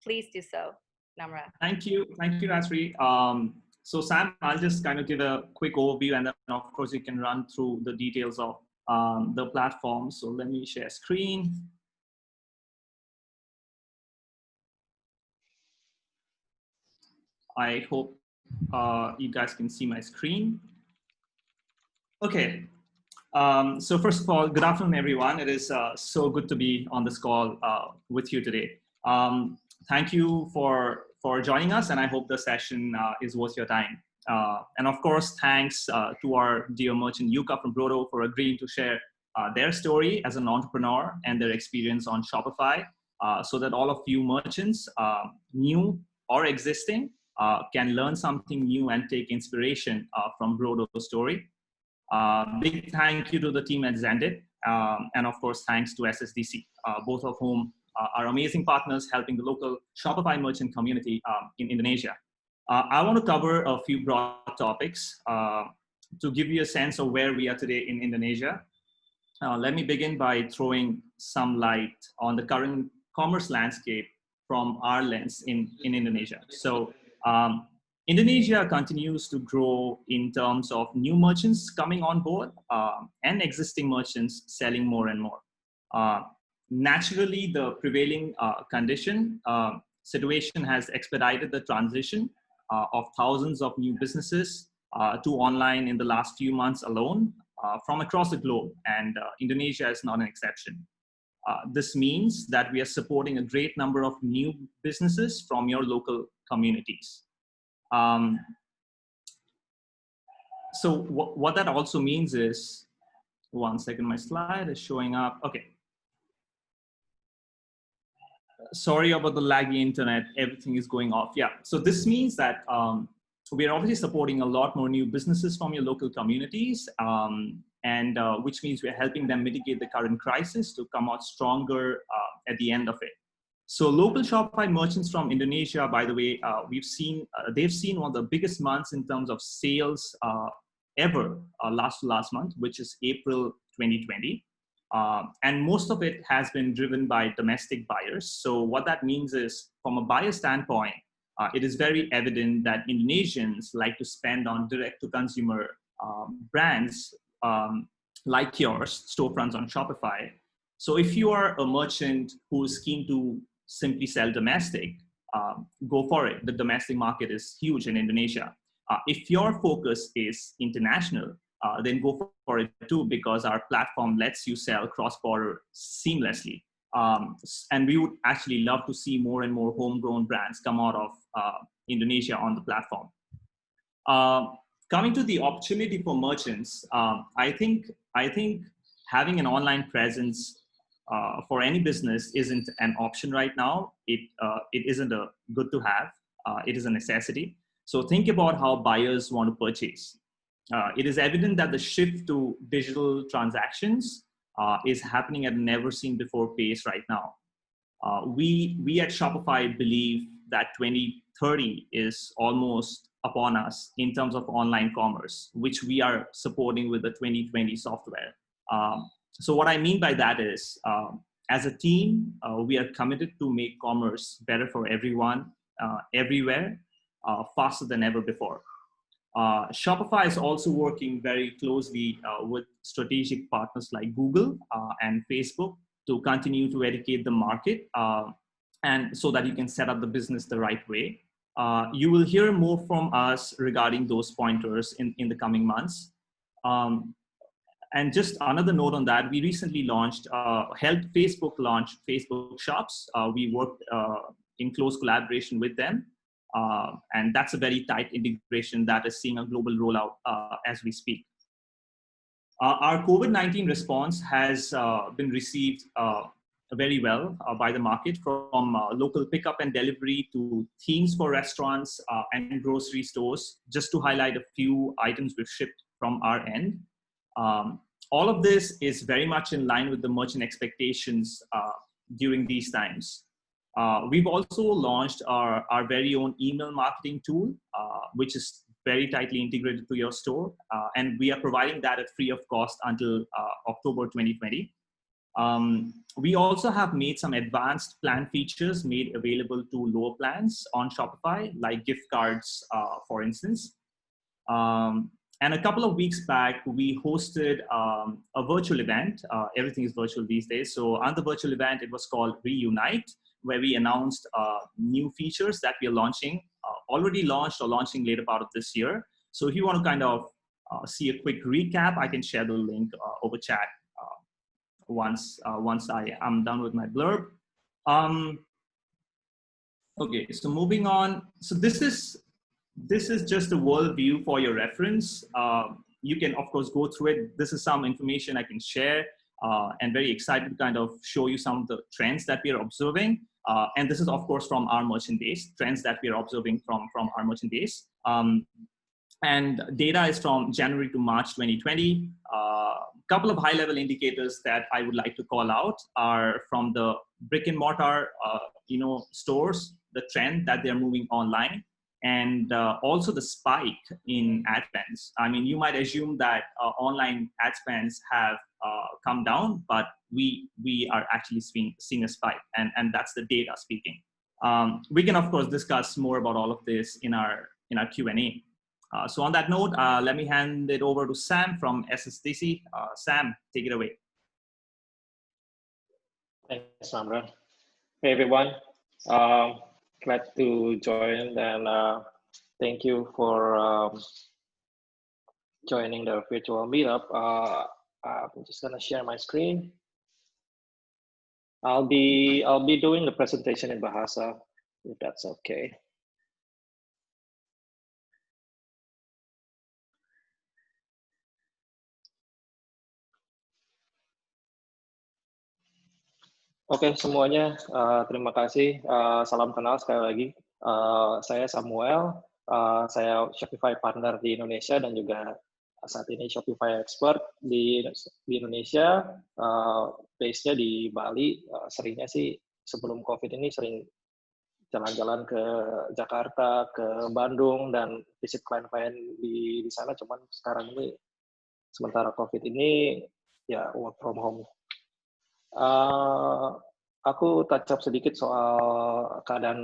please do so, Namra. Thank you, Rasri. So Sam, I'll just kind of give a quick overview, and then of course you can run through the details of the platform. So let me share screen. I hope you guys can see my screen. Okay. So first of all, good afternoon, everyone. It is so good to be on this call with you today. Thank you for joining us, and I hope the session is worth your time. And of course, thanks to our dear merchant Yukka from Brodo for agreeing to share their story as an entrepreneur and their experience on Shopify, so that all of you merchants, new or existing, can learn something new and take inspiration from Brodo's story. Big thank you to the team at Xendit, and of course, thanks to SSDC, both of whom are amazing partners helping the local Shopify merchant community in Indonesia. I want to cover a few broad topics to give you a sense of where we are today in Indonesia. Let me begin by throwing some light on the current commerce landscape from our lens in Indonesia. So Indonesia continues to grow in terms of new merchants coming on board and existing merchants selling more and more. Naturally, the prevailing situation has expedited the transition of thousands of new businesses to online in the last few months alone from across the globe, and Indonesia is not an exception. This means that we are supporting a great number of new businesses from your local communities. So what that also means is, one second, my slide is showing up. Okay. Sorry about the laggy internet, everything is going off. Yeah, so this means that we're obviously supporting a lot more new businesses from your local communities, and which means we're helping them mitigate the current crisis to come out stronger at the end of it. So local Shopify merchants from Indonesia, by the way, they've seen one of the biggest months in terms of sales ever last month, which is April 2020. And most of it has been driven by domestic buyers. So what that means is, from a buyer standpoint, it is very evident that Indonesians like to spend on direct-to-consumer brands like yours, storefronts on Shopify. So if you are a merchant who is keen to simply sell domestic, go for it. The domestic market is huge in Indonesia. If your focus is international, then go for it too, because our platform lets you sell cross-border seamlessly. And we would actually love to see more and more homegrown brands come out of Indonesia on the platform. Coming to the opportunity for merchants, I think having an online presence for any business isn't an option right now. It isn't a good to have. It is a necessity. So think about how buyers want to purchase. It is evident that the shift to digital transactions is happening at a never seen before pace right now. We at Shopify believe that 2030 is almost upon us in terms of online commerce, which we are supporting with the 2020 software. So what I mean by that is, as a team, we are committed to make commerce better for everyone, everywhere, faster than ever before. Shopify is also working very closely with strategic partners like Google and Facebook to continue to educate the market, and so that you can set up the business the right way. You will hear more from us regarding those pointers in the coming months. And just another note on that, we recently helped Facebook launch Facebook Shops. We worked in close collaboration with them. And that's a very tight integration that is seeing a global rollout as we speak. Our COVID-19 response has been received very well by the market, from local pickup and delivery to themes for restaurants and grocery stores, just to highlight a few items we've shipped from our end. All of this is very much in line with the merchant expectations during these times. We've also launched our very own email marketing tool, which is very tightly integrated to your store. And we are providing that at free of cost until October 2020. We also have made some advanced plan features made available to lower plans on Shopify, like gift cards, for instance. And a couple of weeks back, we hosted a virtual event. Everything is virtual these days. So on the virtual event, it was called Reunite, where we announced new features that we are launching, already launched or launching later part of this year. So if you want to kind of see a quick recap, I can share the link over chat once I am done with my blurb. Okay, so moving on. So this is just a world view for your reference. You can, of course, go through it. This is some information I can share, and very excited to kind of show you some of the trends that we are observing. And this is, of course, from our merchant base, trends that we are observing from our merchant base. And data is from January to March 2020. Couple of high-level indicators that I would like to call out are from the brick and mortar, stores, the trend that they're moving online, and also the spike in ad spends. I mean, you might assume that online ad spends have come down, but we are actually seeing a spike, and that's the data speaking. We can, of course, discuss more about all of this in our Q&A. So on that note, let me hand it over to Sam from SSDC. Sam, take it away. Thanks, Namra. Hey, everyone. Glad to join, and thank you for joining the virtual meetup. I'm just gonna share my screen. I'll be doing the presentation in Bahasa, if that's okay. Oke, semuanya, terima kasih. Salam kenal sekali lagi. Saya Samuel, saya Shopify partner di Indonesia dan juga saat ini Shopify expert di Indonesia, base-nya di Bali. Seringnya sih sebelum COVID ini sering jalan-jalan ke Jakarta, ke Bandung, dan visit klien-klien di sana. Cuman sekarang ini, sementara COVID ini, ya work from home. Aku touch up sedikit soal keadaan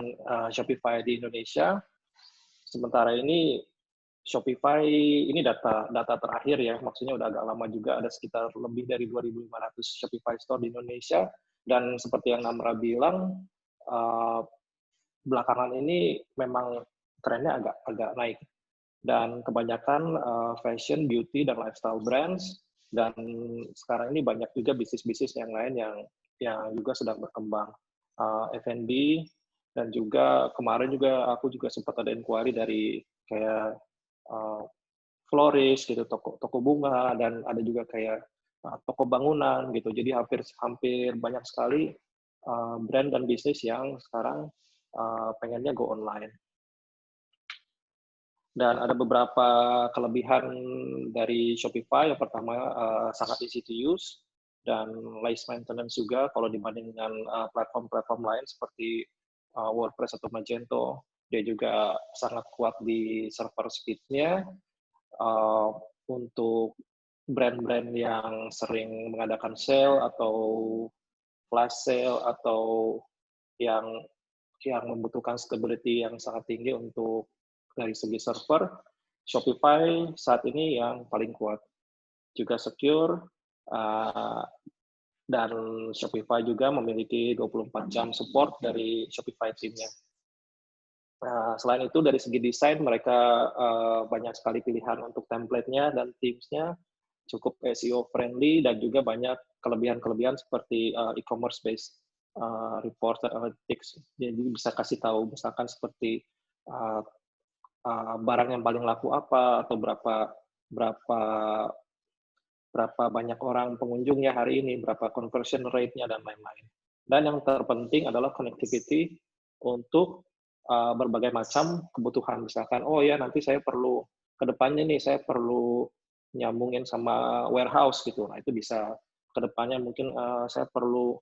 Shopify di Indonesia. Sementara ini Shopify ini data terakhir ya, maksudnya udah agak lama juga, ada sekitar lebih dari 2.500 Shopify Store di Indonesia. Dan seperti yang Namra bilang, belakangan ini memang trennya agak naik. Dan kebanyakan fashion, beauty, dan lifestyle brands. Dan sekarang ini banyak juga bisnis-bisnis yang lain yang juga sedang berkembang. F&B, dan juga kemarin juga aku juga sempat ada inquiry dari kayak florist gitu, toko bunga, dan ada juga kayak toko bangunan gitu. Jadi hampir banyak sekali brand dan bisnis yang sekarang pengennya go online. Dan ada beberapa kelebihan dari Shopify. Yang pertama, sangat easy to use dan less maintenance juga kalau dibanding dengan platform-platform lain seperti WordPress atau Magento. Dia juga sangat kuat di server speed-nya. Untuk brand-brand yang sering mengadakan sale atau flash sale atau yang membutuhkan stability yang sangat tinggi untuk dari segi server, Shopify saat ini yang paling kuat. Juga secure, dan Shopify juga memiliki 24 jam support dari Shopify team-nya. Selain itu, dari segi desain, mereka banyak sekali pilihan untuk template-nya dan themes-nya, cukup SEO friendly, dan juga banyak kelebihan-kelebihan seperti e-commerce based report dan analytics. Jadi bisa kasih tahu, misalkan seperti barang yang paling laku apa, atau berapa banyak orang pengunjungnya hari ini, berapa conversion rate-nya, dan lain-lain. Dan yang terpenting adalah connectivity untuk berbagai macam kebutuhan. Misalkan, oh ya nanti saya perlu, kedepannya nih saya perlu nyambungin sama warehouse gitu. Nah itu bisa, kedepannya mungkin saya perlu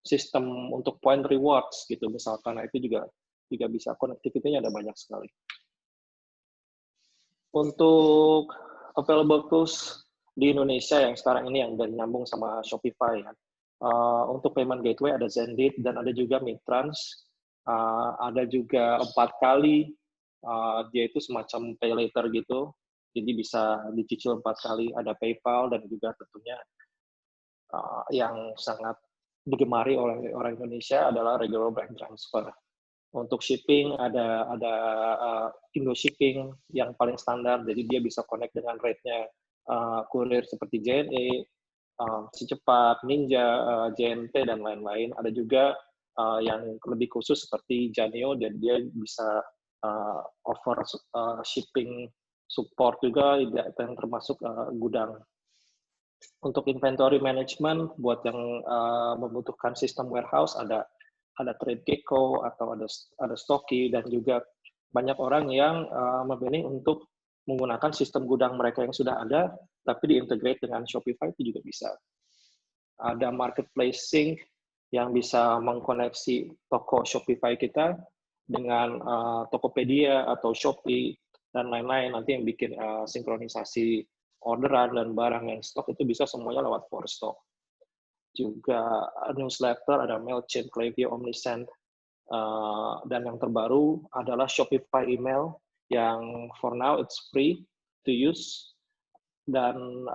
sistem untuk point rewards gitu misalkan. Nah itu juga bisa, connectivity-nya ada banyak sekali. Untuk available tools di Indonesia yang sekarang ini yang udah nyambung sama Shopify ya. Untuk payment gateway ada Xendit dan ada juga Mitrans. Ada juga 4 kali. Dia itu semacam pay later gitu. Jadi bisa dicicil 4 kali. Ada PayPal dan juga tentunya yang sangat digemari oleh orang Indonesia adalah regular bank transfer. Untuk shipping ada Indo Shipping yang paling standar, jadi dia bisa connect dengan rate-nya kurir seperti JNE, Si Cepat, Ninja, JNT dan lain-lain. Ada juga yang lebih khusus seperti Janio dan dia bisa offer shipping support juga yang termasuk gudang. Untuk inventory management buat yang membutuhkan sistem warehouse ada Trade Gecko atau ada Stocky dan juga banyak orang yang memilih untuk menggunakan sistem gudang mereka yang sudah ada tapi diintegrate dengan Shopify itu juga bisa. Ada marketplace sync yang bisa mengkoneksi toko Shopify kita dengan Tokopedia atau Shopee dan lain-lain, nanti yang bikin sinkronisasi orderan dan barang yang stok itu bisa semuanya lewat for stock. Juga newsletter, ada Mailchimp, Klaviyo, Omnisend, dan yang terbaru adalah Shopify email yang for now it's free to use, dan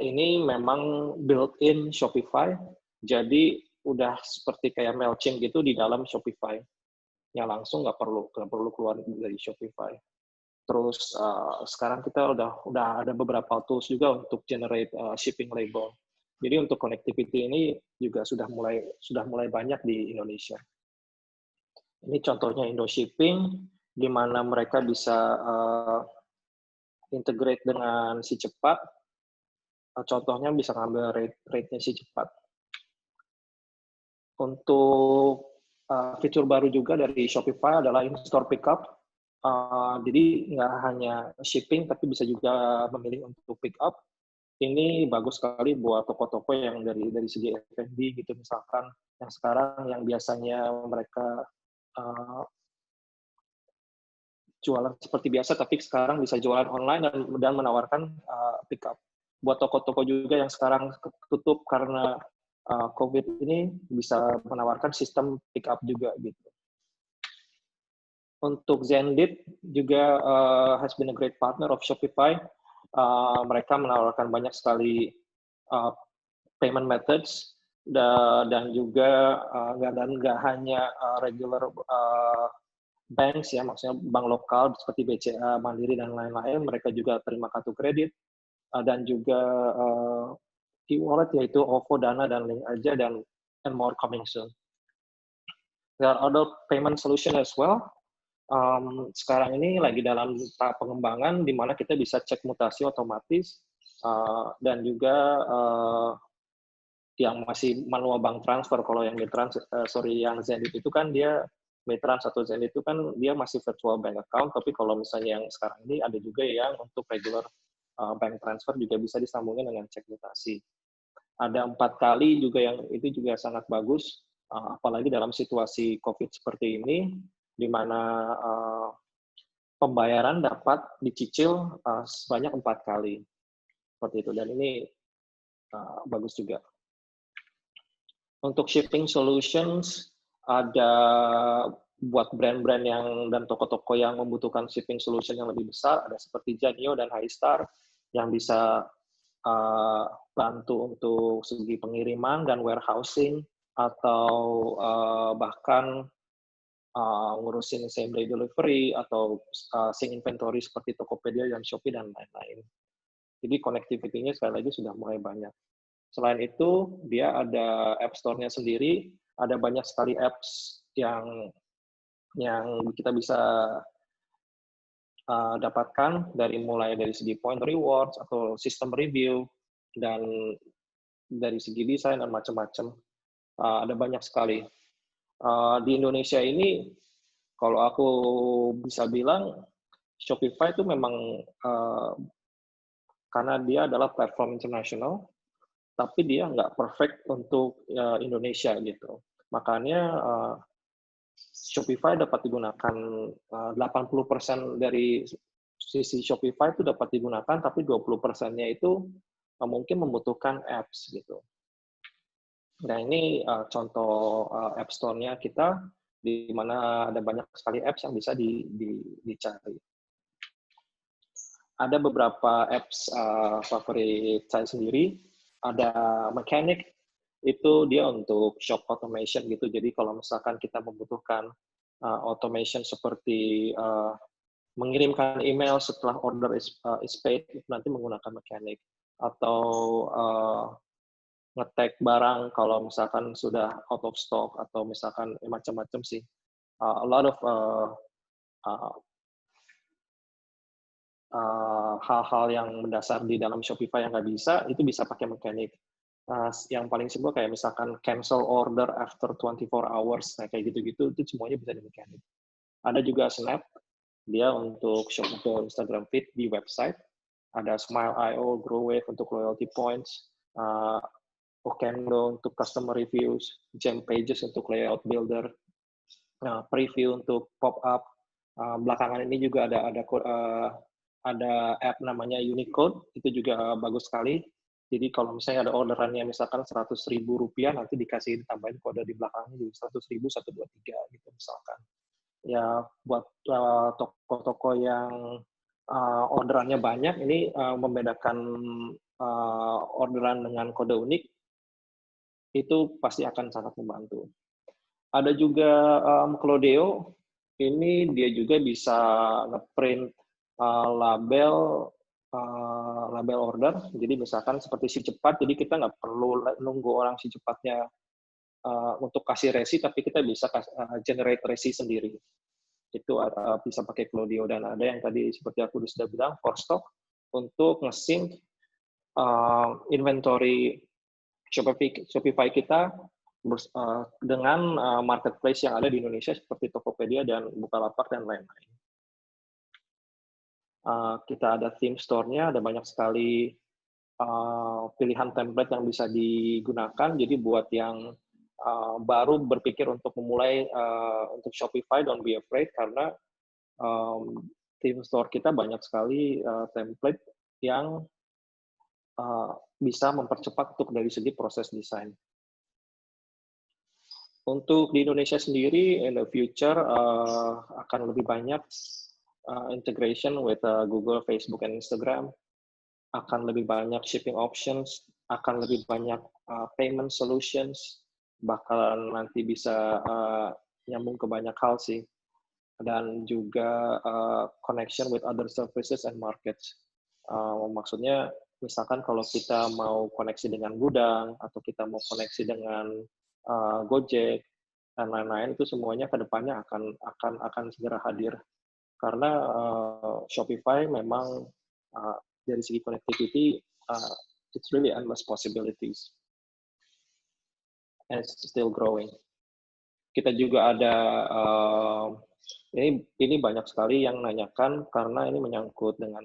ini memang built-in Shopify, jadi udah seperti kayak Mailchimp gitu di dalam Shopify, yang langsung nggak perlu keluar dari Shopify. Terus sekarang kita udah ada beberapa tools juga untuk generate shipping label. Jadi untuk connectivity ini juga sudah mulai banyak di Indonesia. Ini contohnya Indo Shipping, di mana mereka bisa integrate dengan Si Cepat. Contohnya bisa ngambil rate-nya Si Cepat. Untuk fitur baru juga dari Shopify adalah in-store pickup. Jadi nggak hanya shipping, tapi bisa juga memilih untuk pick up. Ini bagus sekali buat toko-toko yang dari segi F&B gitu, misalkan yang sekarang yang biasanya mereka jualan seperti biasa, tapi sekarang bisa jualan online dan menawarkan pick up. Buat toko-toko juga yang sekarang tutup karena COVID ini bisa menawarkan sistem pick up juga gitu. Untuk Xendit juga has been a great partner of Shopify. Mereka menawarkan banyak sekali payment methods dan juga nggak hanya regular banks ya, maksudnya bank lokal seperti BCA, Mandiri dan lain-lain. Mereka juga terima kartu kredit dan juga e-wallet yaitu OVO, Dana dan Link aja and more coming soon. There are other payment solution as well. Sekarang ini lagi dalam tahap pengembangan di mana kita bisa cek mutasi otomatis dan juga yang masih manual bank transfer. Kalau yang yang Xendit itu kan dia Mitrans atau Xendit itu kan dia masih virtual bank account, tapi kalau misalnya yang sekarang ini ada juga yang untuk regular bank transfer juga bisa disambungin dengan cek mutasi. Ada 4 kali juga yang itu juga sangat bagus, apalagi dalam situasi COVID seperti ini, di mana pembayaran dapat dicicil sebanyak 4 kali. Seperti itu, dan ini bagus juga. Untuk shipping solutions, ada buat brand-brand dan toko-toko yang membutuhkan shipping solution yang lebih besar, ada seperti Janio dan Highstar yang bisa bantu untuk segi pengiriman dan warehousing, atau bahkan ngurusin same day delivery atau sync inventory seperti Tokopedia dan Shopee dan lain-lain. Jadi connectivity-nya sekali lagi sudah mulai banyak. Selain itu, dia ada App Store-nya sendiri, ada banyak sekali apps yang kita bisa dapatkan mulai dari segi point rewards atau sistem review dan dari segi desain dan macam-macam. Ada banyak sekali. Di Indonesia ini, kalau aku bisa bilang, Shopify itu memang karena dia adalah platform internasional, tapi dia nggak perfect untuk Indonesia gitu. Makanya Shopify dapat digunakan 80% dari sisi Shopify itu dapat digunakan, tapi 20%-nya itu mungkin membutuhkan apps gitu. Nah, ini contoh App Store-nya kita, di mana ada banyak sekali apps yang bisa dicari. Ada beberapa apps favorit saya sendiri. Ada Mechanic, itu dia untuk shop automation gitu. Jadi kalau misalkan kita membutuhkan automation seperti mengirimkan email setelah order is paid, itu nanti menggunakan Mechanic. Atau nge-tag barang kalau misalkan sudah out of stock, atau misalkan macam-macam sih. A lot of hal-hal yang mendasar di dalam Shopify yang nggak bisa, itu bisa pakai Mechanic. Yang paling simpel kayak misalkan cancel order after 24 hours, nah kayak gitu-gitu, itu semuanya bisa di Mechanic. Ada juga Snap, dia untuk shop untuk Instagram feed di website. Ada Smile.io, Growwave untuk loyalty points, Okendo untuk customer reviews, Gem Pages untuk layout builder, Preview untuk pop-up. Belakangan ini juga ada app namanya Unicode, itu juga bagus sekali. Jadi kalau misalnya ada orderannya misalkan Rp100.000, nanti ditambahin kode di belakangnya jadi 100.000 123 gitu misalkan. Ya buat toko-toko yang orderannya banyak, ini membedakan orderan dengan kode unik itu pasti akan sangat membantu. Ada juga Clodeo, ini dia juga bisa ngeprint label order. Jadi misalkan seperti si cepat, jadi kita nggak perlu nunggu orang si cepatnya untuk kasih resi, tapi kita bisa generate resi sendiri. Itu bisa pakai Clodeo. Dan ada yang tadi seperti aku sudah bilang, for stock, untuk nge-sync inventory Shopify kita dengan marketplace yang ada di Indonesia seperti Tokopedia dan Bukalapak dan lain-lain. Kita ada theme store-nya, ada banyak sekali pilihan template yang bisa digunakan. Jadi buat yang baru berpikir untuk memulai untuk Shopify, don't be afraid, karena theme store kita banyak sekali template yang bisa mempercepat untuk dari segi proses desain. Untuk di Indonesia sendiri, in the future akan lebih banyak integration with Google, Facebook, and Instagram. Akan lebih banyak shipping options, akan lebih banyak payment solutions, bakalan nanti bisa nyambung ke banyak hal sih. Dan juga connection with other services and markets. Maksudnya, misalkan kalau kita mau koneksi dengan gudang, atau kita mau koneksi dengan Gojek, dan lain-lain, itu semuanya ke depannya akan segera hadir. Karena Shopify memang dari segi connectivity, it's really endless possibilities. And it's still growing. Kita juga ada, ini banyak sekali yang nanyakan, karena ini menyangkut dengan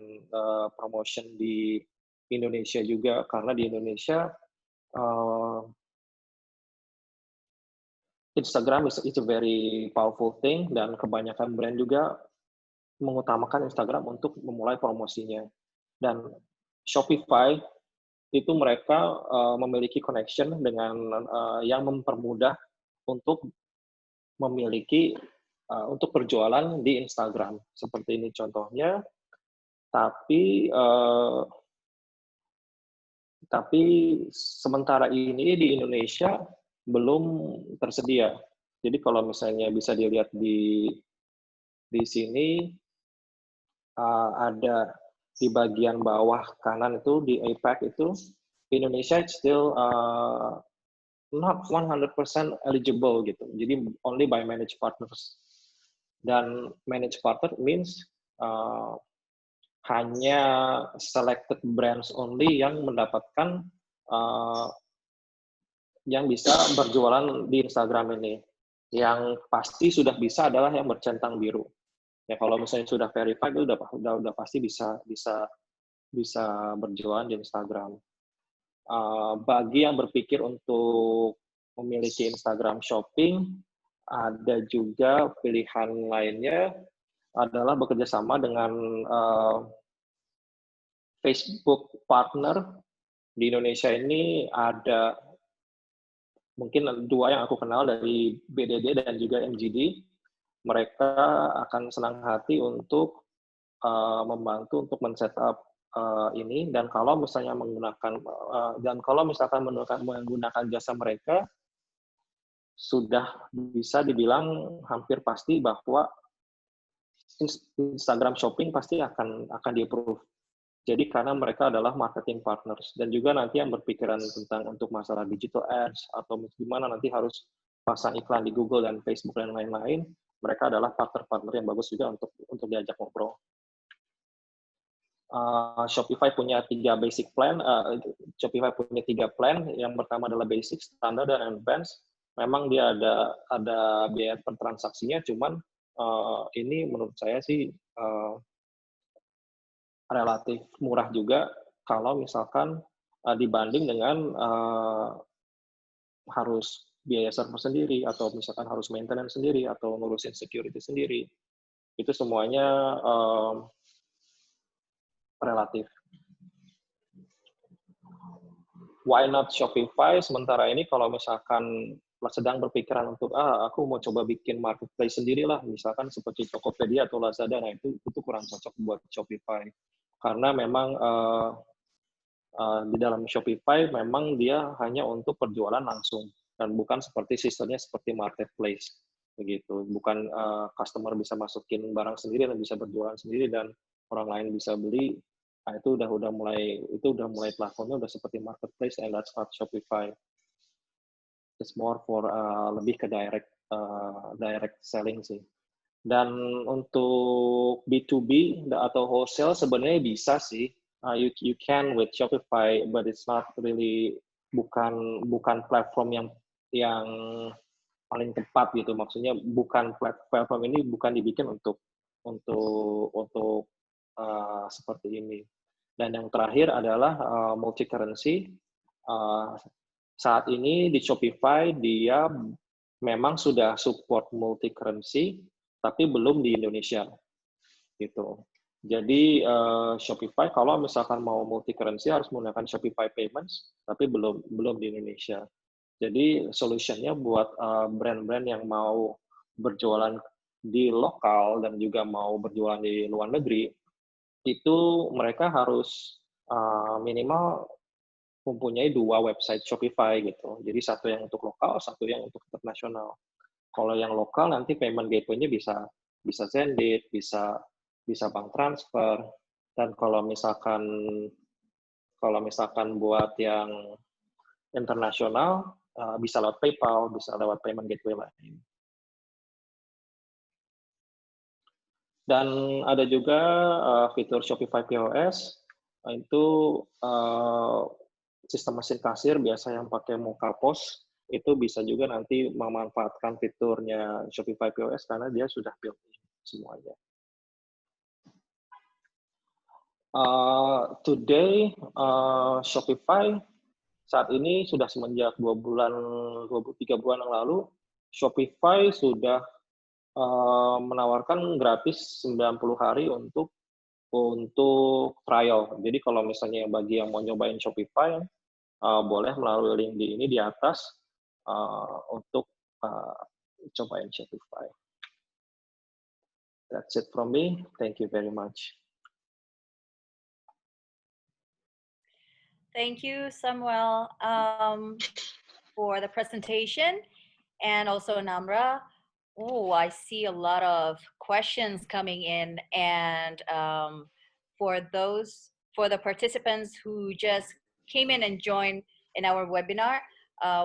promotion di Indonesia juga, karena di Indonesia Instagram is a very powerful thing, dan kebanyakan brand juga mengutamakan Instagram untuk memulai promosinya. Dan Shopify itu mereka memiliki connection dengan yang mempermudah untuk memiliki untuk berjualan di Instagram. Seperti ini contohnya. Tapi sementara ini di Indonesia belum tersedia. Jadi kalau misalnya bisa dilihat di sini, ada di bagian bawah kanan itu di APAC itu, Indonesia still not 100% eligible gitu. Jadi only by managed partners. Dan managed partner means hanya selected brands only yang mendapatkan yang bisa berjualan di Instagram ini. Yang pasti sudah bisa adalah yang bercentang biru. Ya kalau misalnya sudah verified, itu udah pasti bisa berjualan di Instagram. Bagi yang berpikir untuk memiliki Instagram Shopping, ada juga pilihan lainnya adalah bekerja sama dengan Facebook partner Di Indonesia ini ada mungkin 2 yang aku kenal dari BDD dan juga MGD. Mereka akan senang hati untuk membantu untuk men-setup ini, dan kalau misalnya menggunakan jasa mereka, sudah bisa dibilang hampir pasti bahwa Instagram Shopping pasti akan di-approve. Jadi karena mereka adalah marketing partners, dan juga nanti yang berpikiran tentang untuk masalah digital ads atau gimana nanti harus pasang iklan di Google dan Facebook dan lain-lain, mereka adalah partner-partner yang bagus juga untuk diajak ngobrol. Shopify punya 3 basic plan. Shopify punya 3 plan. Yang pertama adalah basic, standar, dan advance. Memang dia ada biaya per transaksinya, cuman ini menurut saya sih relatif murah juga kalau misalkan dibanding dengan harus biaya server sendiri, atau misalkan harus maintenance sendiri, atau ngurusin security sendiri. Itu semuanya relatif. Why not Shopify? Sementara ini kalau misalkan sedang berpikiran untuk aku mau coba bikin marketplace sendirilah, misalkan seperti Tokopedia atau Lazada, nah itu kurang cocok buat Shopify. Karena memang di dalam Shopify memang dia hanya untuk perjualan langsung, dan bukan seperti sistemnya seperti marketplace begitu. Bukan customer bisa masukin barang sendiri dan bisa berjualan sendiri dan orang lain bisa beli. Nah, itu udah mulai platformnya udah seperti marketplace, and that's not Shopify. It's more for lebih ke direct selling sih. Dan untuk B2B atau wholesale sebenarnya bisa sih. You can with Shopify, but it's not really bukan platform yang paling tepat gitu. Maksudnya platform ini bukan dibikin untuk seperti ini. Dan yang terakhir adalah multi currency. Saat ini di Shopify dia memang sudah support multi currency, tapi belum di Indonesia gitu. Jadi Shopify kalau misalkan mau multi currency harus menggunakan Shopify Payments, tapi belum di Indonesia. Jadi solutionnya buat brand-brand yang mau berjualan di lokal dan juga mau berjualan di luar negeri, itu mereka harus minimal mempunyai 2 website Shopify gitu. Jadi satu yang untuk lokal, satu yang untuk internasional. Kalau yang lokal nanti payment gateway-nya bisa Xendit, bisa bank transfer, dan kalau misalkan buat yang internasional bisa lewat PayPal, bisa lewat payment gateway lain. Dan ada juga fitur Shopify POS, itu sistem mesin kasir biasa yang pakai muka pos, itu bisa juga nanti memanfaatkan fiturnya Shopify POS karena dia sudah built-in semuanya. Today, Shopify saat ini sudah semenjak 3 bulan yang lalu, Shopify sudah menawarkan gratis 90 hari untuk trial. Jadi kalau misalnya bagi yang mau nyobain Shopify, boleh melalui link di atas untuk cobain Shopify. That's it from me. Thank you very much. Thank you, Samuel, for the presentation, and also Namra. Oh, I see a lot of questions coming in, and for the participants who just came in and joined in our webinar,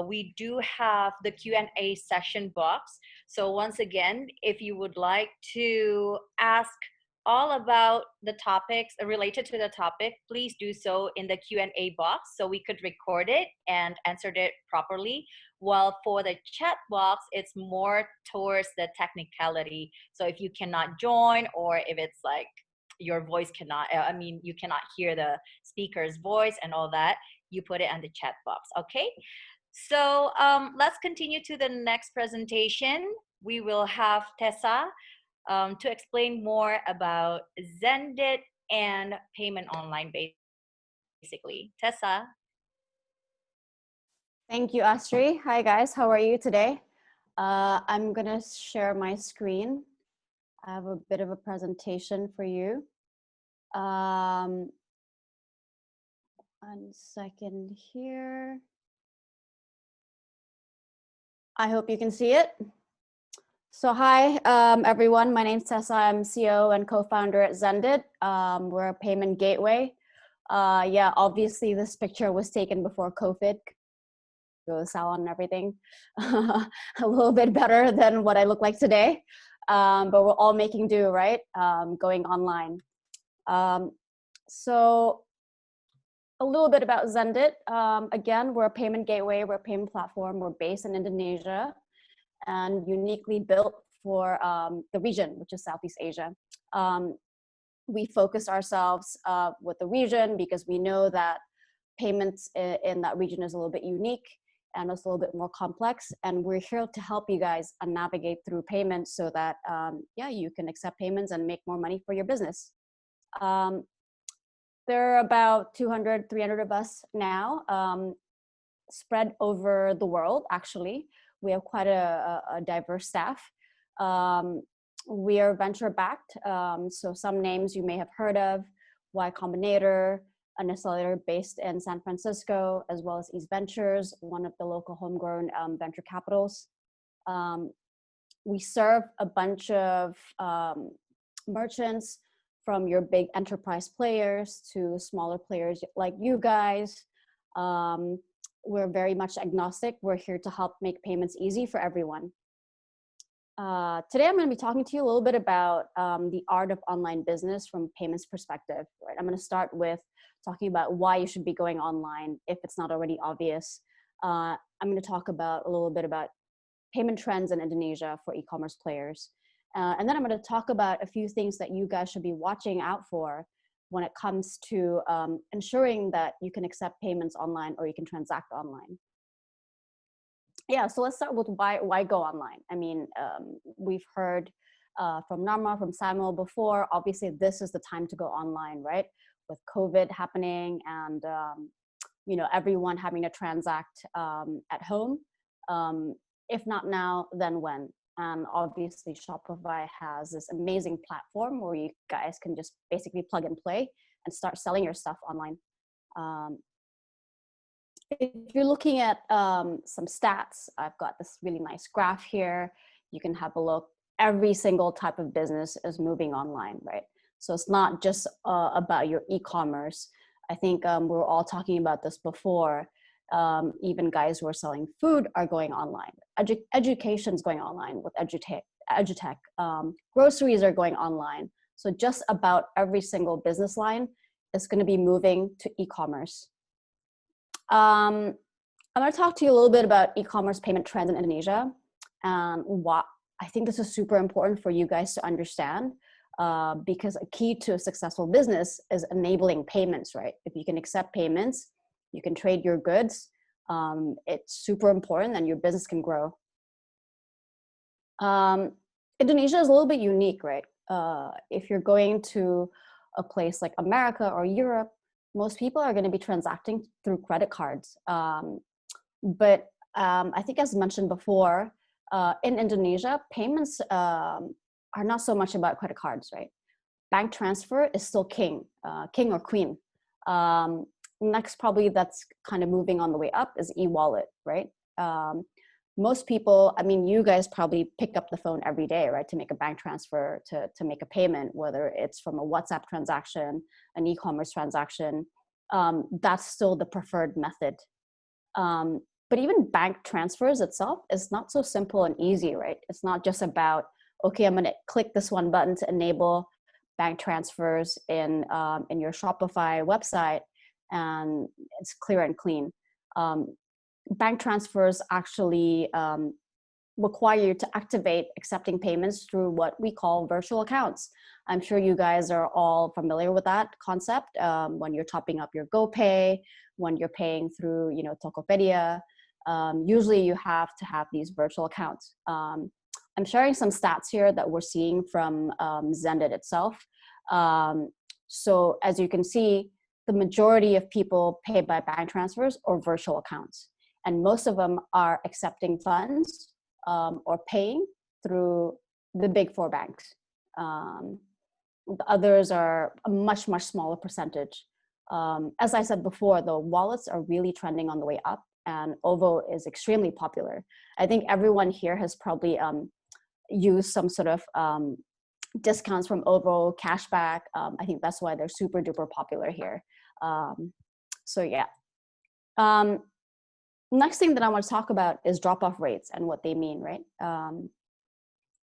we do have the Q&A session box. So once again, if you would like to ask all about the topics related to the topic, please do so in the Q&A box so we could record it and answer it properly. While for the chat box, it's more towards the technicality. So if you cannot join, or if it's like your voice you cannot hear the speaker's voice and all that, you put it on the chat box, okay? So let's continue to the next presentation. We will have Tessa to explain more about Xendit and payment online, basically. Tessa. Thank you, Astri. Hi, guys. How are you today? I'm going to share my screen. I have a bit of a presentation for you. 1 second here. I hope you can see it. So hi, everyone. My name's Tessa. I'm CEO and co-founder at Xendit. We're a payment gateway. Yeah, obviously this picture was taken before COVID. Go to salon and everything. A little bit better than what I look like today. But we're all making do, right? Going online. So a little bit about Xendit. Again, we're a payment gateway. We're a payment platform. We're based in Indonesia and uniquely built for the region, which is Southeast Asia. We focus ourselves with the region because we know that payments in that region is a little bit unique and it's a little bit more complex. And we're here to help you guys navigate through payments so that, yeah, you can accept payments and make more money for your business. There are about 200, 300 of us now, spread over the world, actually. We have quite a diverse staff. We are venture-backed, so some names you may have heard of, Y Combinator, an accelerator based in San Francisco, as well as East Ventures, one of the local homegrown venture capitals. We serve a bunch of merchants, from your big enterprise players to smaller players like you guys. We're very much agnostic. We're here to help make payments easy for everyone. Today, I'm going to be talking to you a little bit about the art of online business from payments perspective. Right? I'm going to start with talking about why you should be going online if it's not already obvious. I'm going to talk about a little bit about payment trends in Indonesia for e-commerce players. And then I'm going to talk about a few things that you guys should be watching out for when it comes to ensuring that you can accept payments online or you can transact online. Yeah, so let's start with why go online. I mean, we've heard from Namra, from Samuel before, obviously this is the time to go online, right? With COVID happening and you know, everyone having to transact at home. If not now, then when? And obviously Shopify has this amazing platform where you guys can just basically plug and play and start selling your stuff online. If you're looking at some stats, I've got this really nice graph here. You can have a look. Every single type of business is moving online, right? So it's not just about your e-commerce. I think we were all talking about this before. Even guys who are selling food are going online. Education's going online with edutech. Groceries are going online. So just about every single business line is going to be moving to e-commerce. I'm going to talk to you a little bit about e-commerce payment trends in Indonesia and what I think this is super important for you guys to understand because a key to a successful business is enabling payments, right? If you can accept payments, you can trade your goods. It's super important and your business can grow. Indonesia is a little bit unique, right? If you're going to a place like America or Europe, most people are going to be transacting through credit cards. But I think as mentioned before, in Indonesia, payments are not so much about credit cards, right? Bank transfer is still king or queen. Next, probably that's kind of moving on the way up is e-wallet, right? Most people, I mean, you guys probably pick up the phone every day, right? To make a bank transfer, to make a payment, whether it's from a WhatsApp transaction, an e-commerce transaction, that's still the preferred method. But even bank transfers itself is not so simple and easy, right? It's not just about, okay, I'm gonna click this one button to enable bank transfers in your Shopify website, and it's clear and clean. Bank transfers actually require you to activate accepting payments through what we call virtual accounts. I'm sure you guys are all familiar with that concept when you're topping up your GoPay, when you're paying through, you know, Tokopedia. Usually you have to have these virtual accounts. I'm sharing some stats here that we're seeing from Xendit itself. So as you can see, the majority of people pay by bank transfers or virtual accounts. And most of them are accepting funds or paying through the big four banks. The others are a much, much smaller percentage. As I said before, the wallets are really trending on the way up, and OVO is extremely popular. I think everyone here has probably used some sort of discounts from OVO, cashback. I think that's why they're super duper popular here. So yeah. Next thing that I want to talk about is drop-off rates and what they mean, right?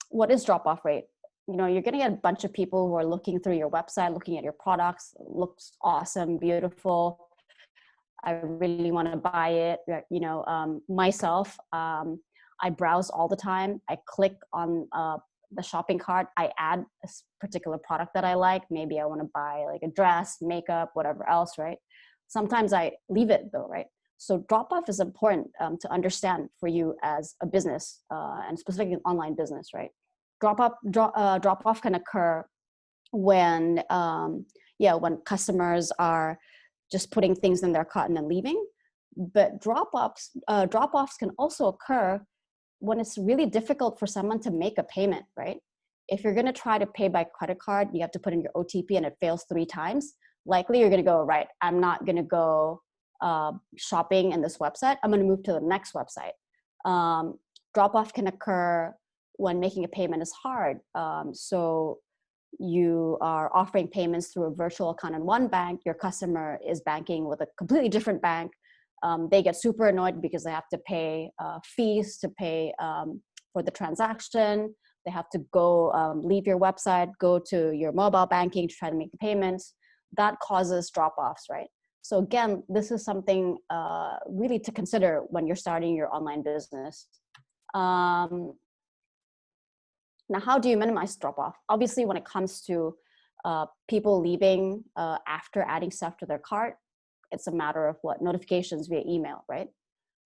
What is drop-off rate? You know, you're going to get a bunch of people who are looking through your website, looking at your products. It looks awesome, beautiful. I really want to buy it. You know, myself, I browse all the time. I click on the shopping cart. I add a particular product that I like. Maybe I want to buy like a dress, makeup, whatever else, right? Sometimes I leave it though, right? So drop-off is important to understand for you as a business and specifically an online business, right? Drop-off can occur when, when customers are just putting things in their cart and then leaving. But drop-offs can also occur when it's really difficult for someone to make a payment, right? If you're going to try to pay by credit card, you have to put in your OTP and it fails 3 times. Likely you're going to go, right, I'm not going to go shopping in this website. I'm going to move to the next website. Drop-off can occur when making a payment is hard. So you are offering payments through a virtual account in one bank. Your customer is banking with a completely different bank. They get super annoyed because they have to pay fees to pay for the transaction. They have to go leave your website, go to your mobile banking to try to make the payments. That causes drop-offs, right? So again, this is something really to consider when you're starting your online business. Now, how do you minimize drop-off? Obviously, when it comes to people leaving after adding stuff to their cart, it's a matter of what? Notifications via email, right?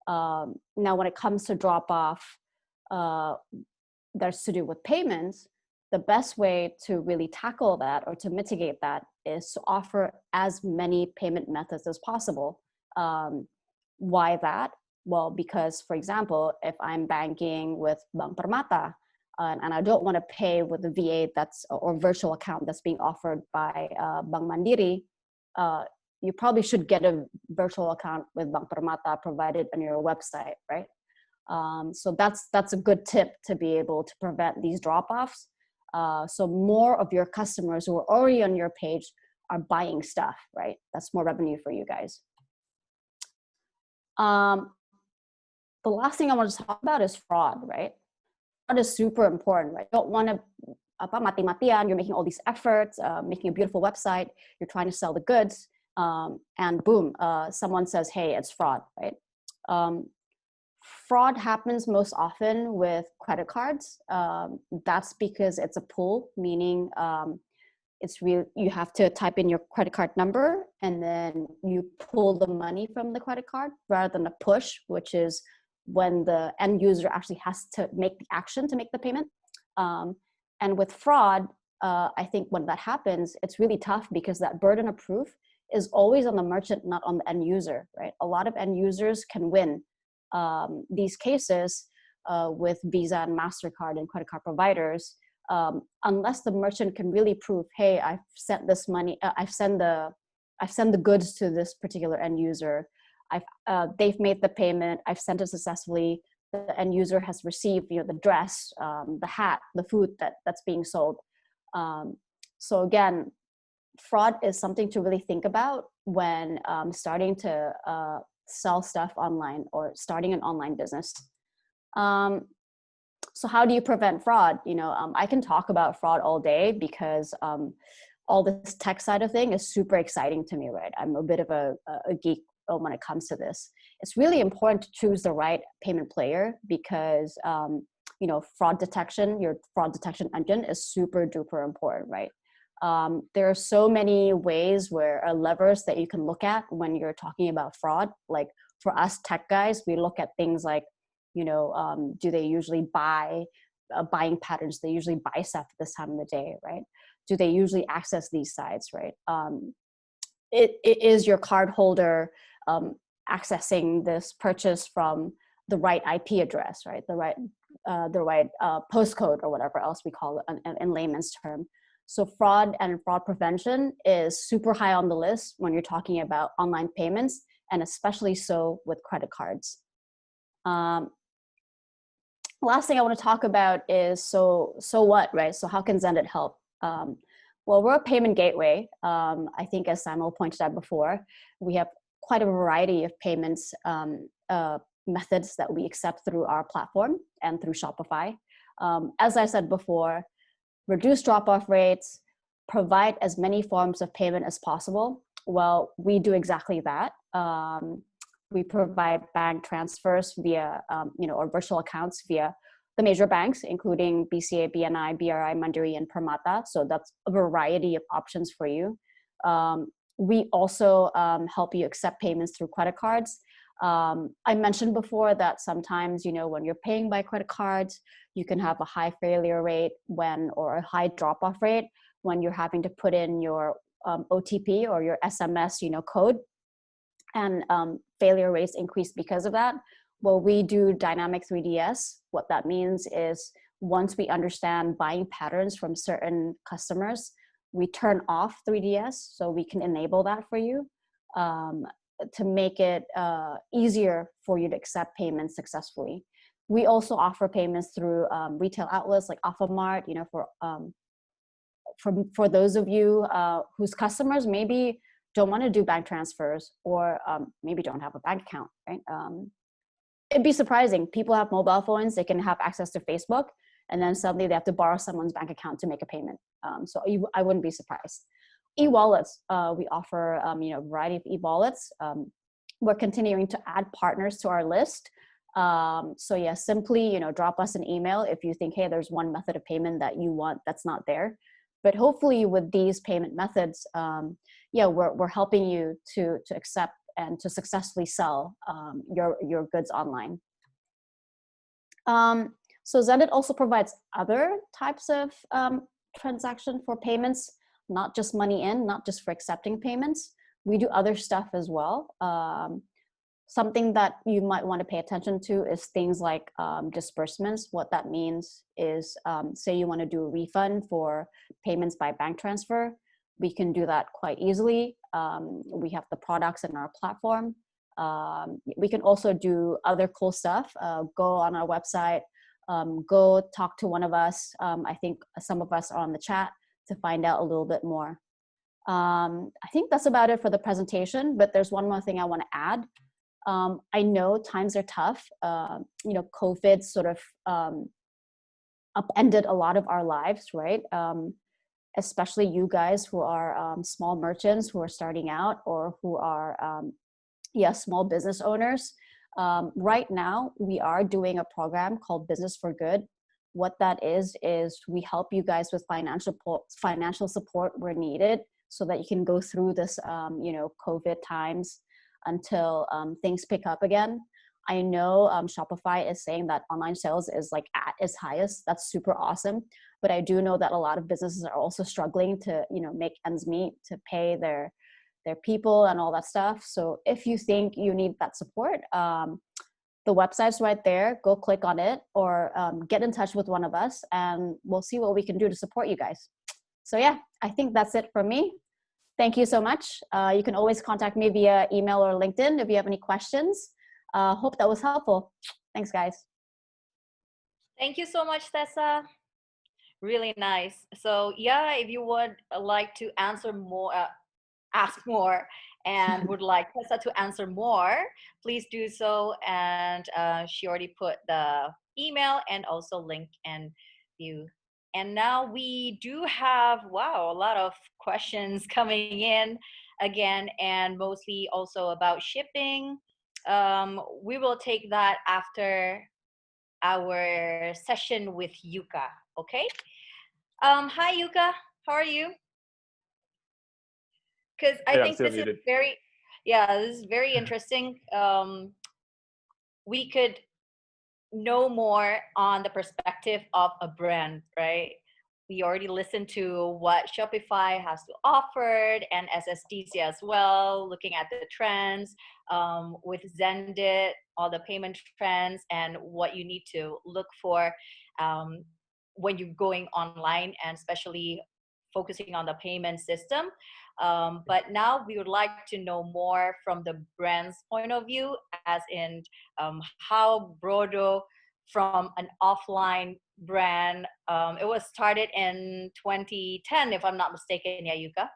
Now, when it comes to drop-off that's to do with payments, the best way to really tackle that or to mitigate that is to offer as many payment methods as possible. Why that? Well, because, for example, if I'm banking with Bank Permata, and I don't want to pay with the VA or virtual account that's being offered by Bank Mandiri, you probably should get a virtual account with Bank Permata provided on your website, right? So that's a good tip to be able to prevent these drop-offs. So more of your customers who are already on your page are buying stuff, right? That's more revenue for you guys. The last thing I want to talk about is fraud, right? Fraud is super important, right? You don't want to mati-matian, you're making all these efforts, making a beautiful website, you're trying to sell the goods, and boom, someone says, hey, it's fraud, right? Fraud happens most often with credit cards. That's because it's a pull, meaning you have to type in your credit card number and then you pull the money from the credit card rather than a push, which is when the end user actually has to make the action to make the payment. And with fraud, I think when that happens, it's really tough because that burden of proof is always on the merchant, not on the end user, right? A lot of end users can win these cases with Visa and MasterCard and credit card providers, unless the merchant can really prove, hey, I've sent this money, I've sent the goods to this particular end user. They've made the payment, I've sent it successfully, the end user has received, the dress, the hat, the food that's being sold. So again, fraud is something to really think about when starting to sell stuff online or starting an online business. So how do you prevent fraud? I can talk about fraud all day because all this tech side of thing is super exciting to me, right? I'm a bit of a geek when it comes to this. It's really important to choose the right payment player because, fraud detection, your fraud detection engine is super duper important, right? There are so many ways levers that you can look at when you're talking about fraud. Like for us tech guys, we look at things like, do they usually buy buying patterns? They usually buy stuff at this time of the day, right? Do they usually access these sites, right? It is your card holder accessing this purchase from the right IP address, right? The right postcode or whatever else we call it in layman's term. So fraud and fraud prevention is super high on the list when you're talking about online payments, and especially so with credit cards. Last thing I want to talk about is so what, right? So how can Xendit help? Well, we're a payment gateway. I think as Samuel pointed out before, we have quite a variety of payments methods that we accept through our platform and through Shopify. As I said before, reduce drop-off rates, provide as many forms of payment as possible. Well, we do exactly that. We provide bank transfers via, or virtual accounts via the major banks, including BCA, BNI, BRI, Mandiri, and Permata. So that's a variety of options for you. We also help you accept payments through credit cards. I mentioned before that sometimes, when you're paying by credit cards, you can have a high failure rate or a high drop-off rate when you're having to put in your OTP or your SMS, code, and failure rates increase because of that. Well, we do dynamic 3DS. What that means is once we understand buying patterns from certain customers, we turn off 3DS so we can enable that for you to make it easier for you to accept payments successfully. We also offer payments through retail outlets like Alfamart, for those of you whose customers maybe don't want to do bank transfers or maybe don't have a bank account, right? It'd be surprising. People have mobile phones, they can have access to Facebook, and then suddenly they have to borrow someone's bank account to make a payment. So I wouldn't be surprised. E-wallets, we offer a variety of e-wallets. We're continuing to add partners to our list. So yeah, simply drop us an email if you think, hey, there's one method of payment that you want that's not there. But hopefully with these payment methods, we're helping you to accept and to successfully sell your goods online. So Xendit also provides other types of transaction for payments, not just money in, not just for accepting payments. We do other stuff as well. Something that you might want to pay attention to is things like disbursements. What that means is, say you want to do a refund for payments by bank transfer, we can do that quite easily. We have the products in our platform. We can also do other cool stuff. Go on our website, go talk to one of us. I think some of us are on the chat to find out a little bit more. I think that's about it for the presentation, but there's one more thing I want to add. I know times are tough. COVID sort of upended a lot of our lives, right? Especially you guys who are small merchants who are starting out or who are small business owners. Right now, we are doing a program called Business for Good. What that is we help you guys with financial support where needed so that you can go through this, COVID times until things pick up again. I know Shopify is saying that online sales is like at its highest. That's super awesome. But I do know that a lot of businesses are also struggling to, make ends meet, to pay their people and all that stuff. So if you think you need that support, the website's right there. Go click on it or get in touch with one of us and we'll see what we can do to support you guys. So yeah, I think that's it for me. Thank you so much. You can always contact me via email or LinkedIn if you have any questions. Hope that was helpful. Thanks, guys. Thank you so much, Tessa. Really nice. So yeah, if you would like to answer more, ask more, and would like Tessa to answer more, please do so. And she already put the email and also link and view. And now we do have, a lot of questions coming in again, and mostly also about shipping. We will take that after our session with Yukka, okay? Hi, Yukka. How are you? Because I think this is very interesting. We could know more on the perspective of a brand, right? we already listened to what Shopify has to offer and SSDC as well, looking at the trends with Xendit, all the payment trends, and what you need to look for um, when you're going online, and especially focusing on the payment system. But now we would like to know more from the brand's point of view, as in how Brodo, from an offline brand, it was started in 2010, if I'm not mistaken, yeah, Yukka?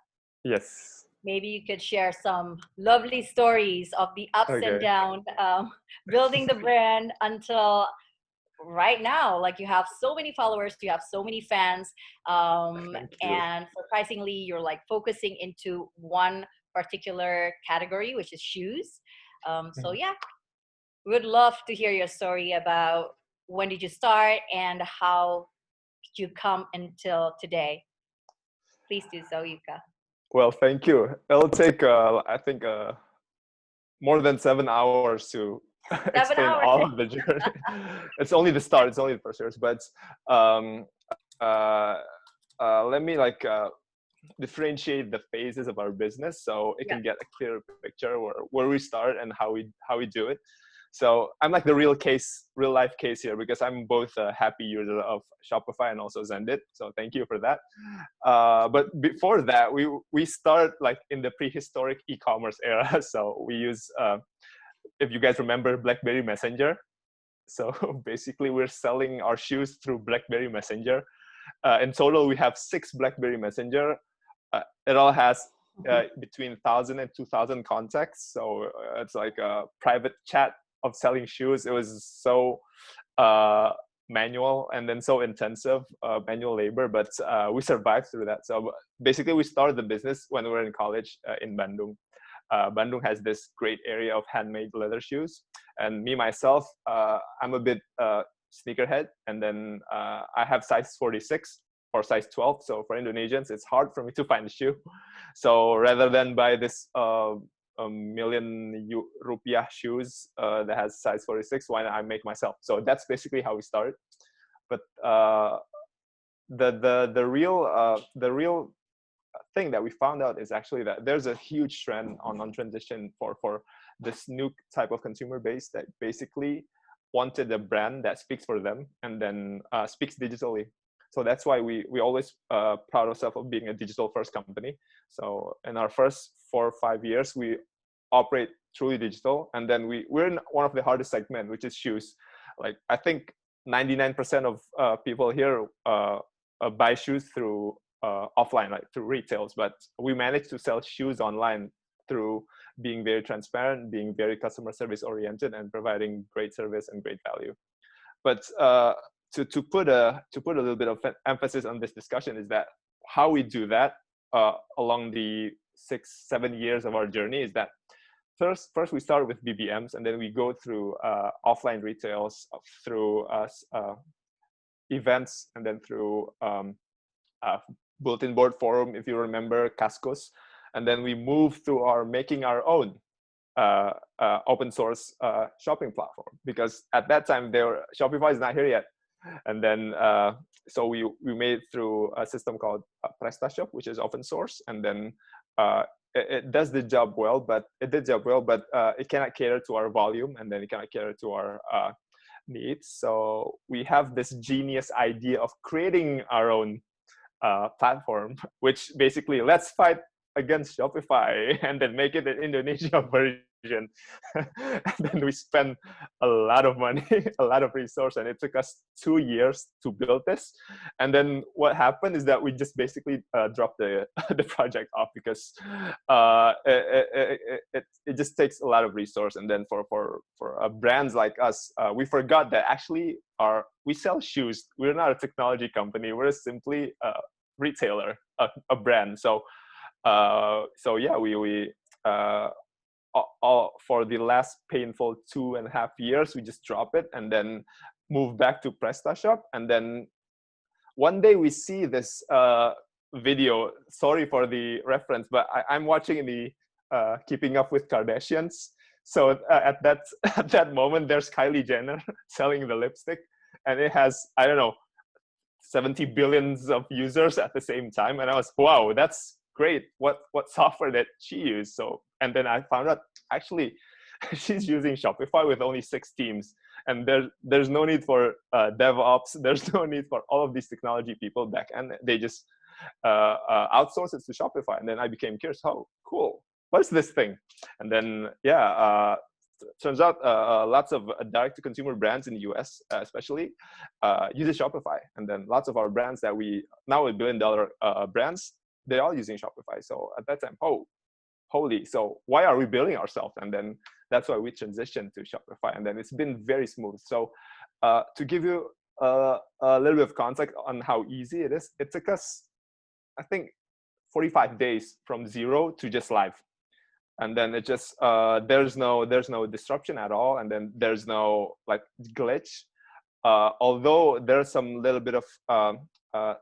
Yes. Maybe you could share some lovely stories of the ups and Okay. downs, building the brand until right now. Like, you have so many followers, you have so many fans, Thank you. and surprisingly, you're like focusing into one particular category, which is shoes. So yeah, we would love to hear your story about when did you start and how did you come until today. Please do so, Yukka. Well, thank you. It'll take, I think, more than 7 hours to 7 explain hours. all of the journey. It's only the start. It's only the first years. But um, let me differentiate the phases of our business so it can get a clear picture where we start and how we do it. So I'm like the real life case here, because I'm both a happy user of Shopify and also Xendit. So thank you for that. But before that, we start like in the prehistoric e-commerce era. So we use, if you guys remember, BlackBerry Messenger. So basically, we're selling our shoes through BlackBerry Messenger. In total, we have 6 BlackBerry Messenger. It all has between 1,000 and 2,000 contacts. So it's like a private chat of selling shoes. It was so manual and then so intensive, manual labor, but we survived through that. So basically, we started the business when we were in college in Bandung. Bandung has this great area of handmade leather shoes, and me myself, I'm a bit sneakerhead, and then I have size 46 or size 12. So for Indonesians, it's hard for me to find a shoe. So rather than buy this ₹1,000,000 shoes that has size 46, why not I make myself? So that's basically how we started. But the real thing that we found out is actually that there's a huge trend on transition for this new type of consumer base that basically wanted a brand that speaks for them and then speaks digitally. So that's why we always proud ourselves of being a digital first company. So in our first 4 or 5 years, we operate truly digital, and then we're in one of the hardest segment, which is shoes. Like, I think 99% of people here buy shoes through offline, like through retails, but we managed to sell shoes online through being very transparent, being very customer service oriented, and providing great service and great value. But to put a little bit of emphasis on this discussion is that how we do that along the 6-7 years of our journey is that first we start with BBMs, and then we go through offline retails, through events, and then through bulletin board forum, if you remember, Cascos, and then we move to making our own open source shopping platform, because at that time Shopify is not here yet. And then so we made it through a system called PrestaShop, which is open source, and then it does the job well, but it cannot cater to our volume, and then it cannot cater to our needs. So we have this genius idea of creating our own platform, which basically, let's fight against Shopify and then make it an Indonesia version. And then we spent a lot of money, a lot of resource, and it took us 2 years to build this. And then what happened is that we just basically dropped the project off, because it just takes a lot of resource. And then for brands like us, we forgot that actually we sell shoes. We're not a technology company. We're simply a retailer, a brand. So yeah, we for the last painful 2.5 years, we just drop it and then move back to PrestaShop. And then one day we see this video. Sorry for the reference, but I'm watching the Keeping Up with Kardashians. So at that moment, there's Kylie Jenner selling the lipstick, and it has, I don't know, 70 billions of users at the same time. And I was, wow, that's great. What software that she used? So, and then I found out actually she's using Shopify with only 6 teams. And there's no need for DevOps. There's no need for all of these technology people back. And they just outsource it to Shopify. And then I became curious, oh, cool. What is this thing? And then, turns out lots of direct-to-consumer brands in the US, especially, use Shopify. And then lots of our brands that we now $1 billion brands, they're all using Shopify. So at that time, oh, holy, so why are we building ourselves? And then that's why we transitioned to Shopify. And then it's been very smooth. So to give you a little bit of context on how easy it is, it took us, I think, 45 days from zero to just live. And then it just there's no disruption at all, and then there's no like glitch. Although there's some little bit of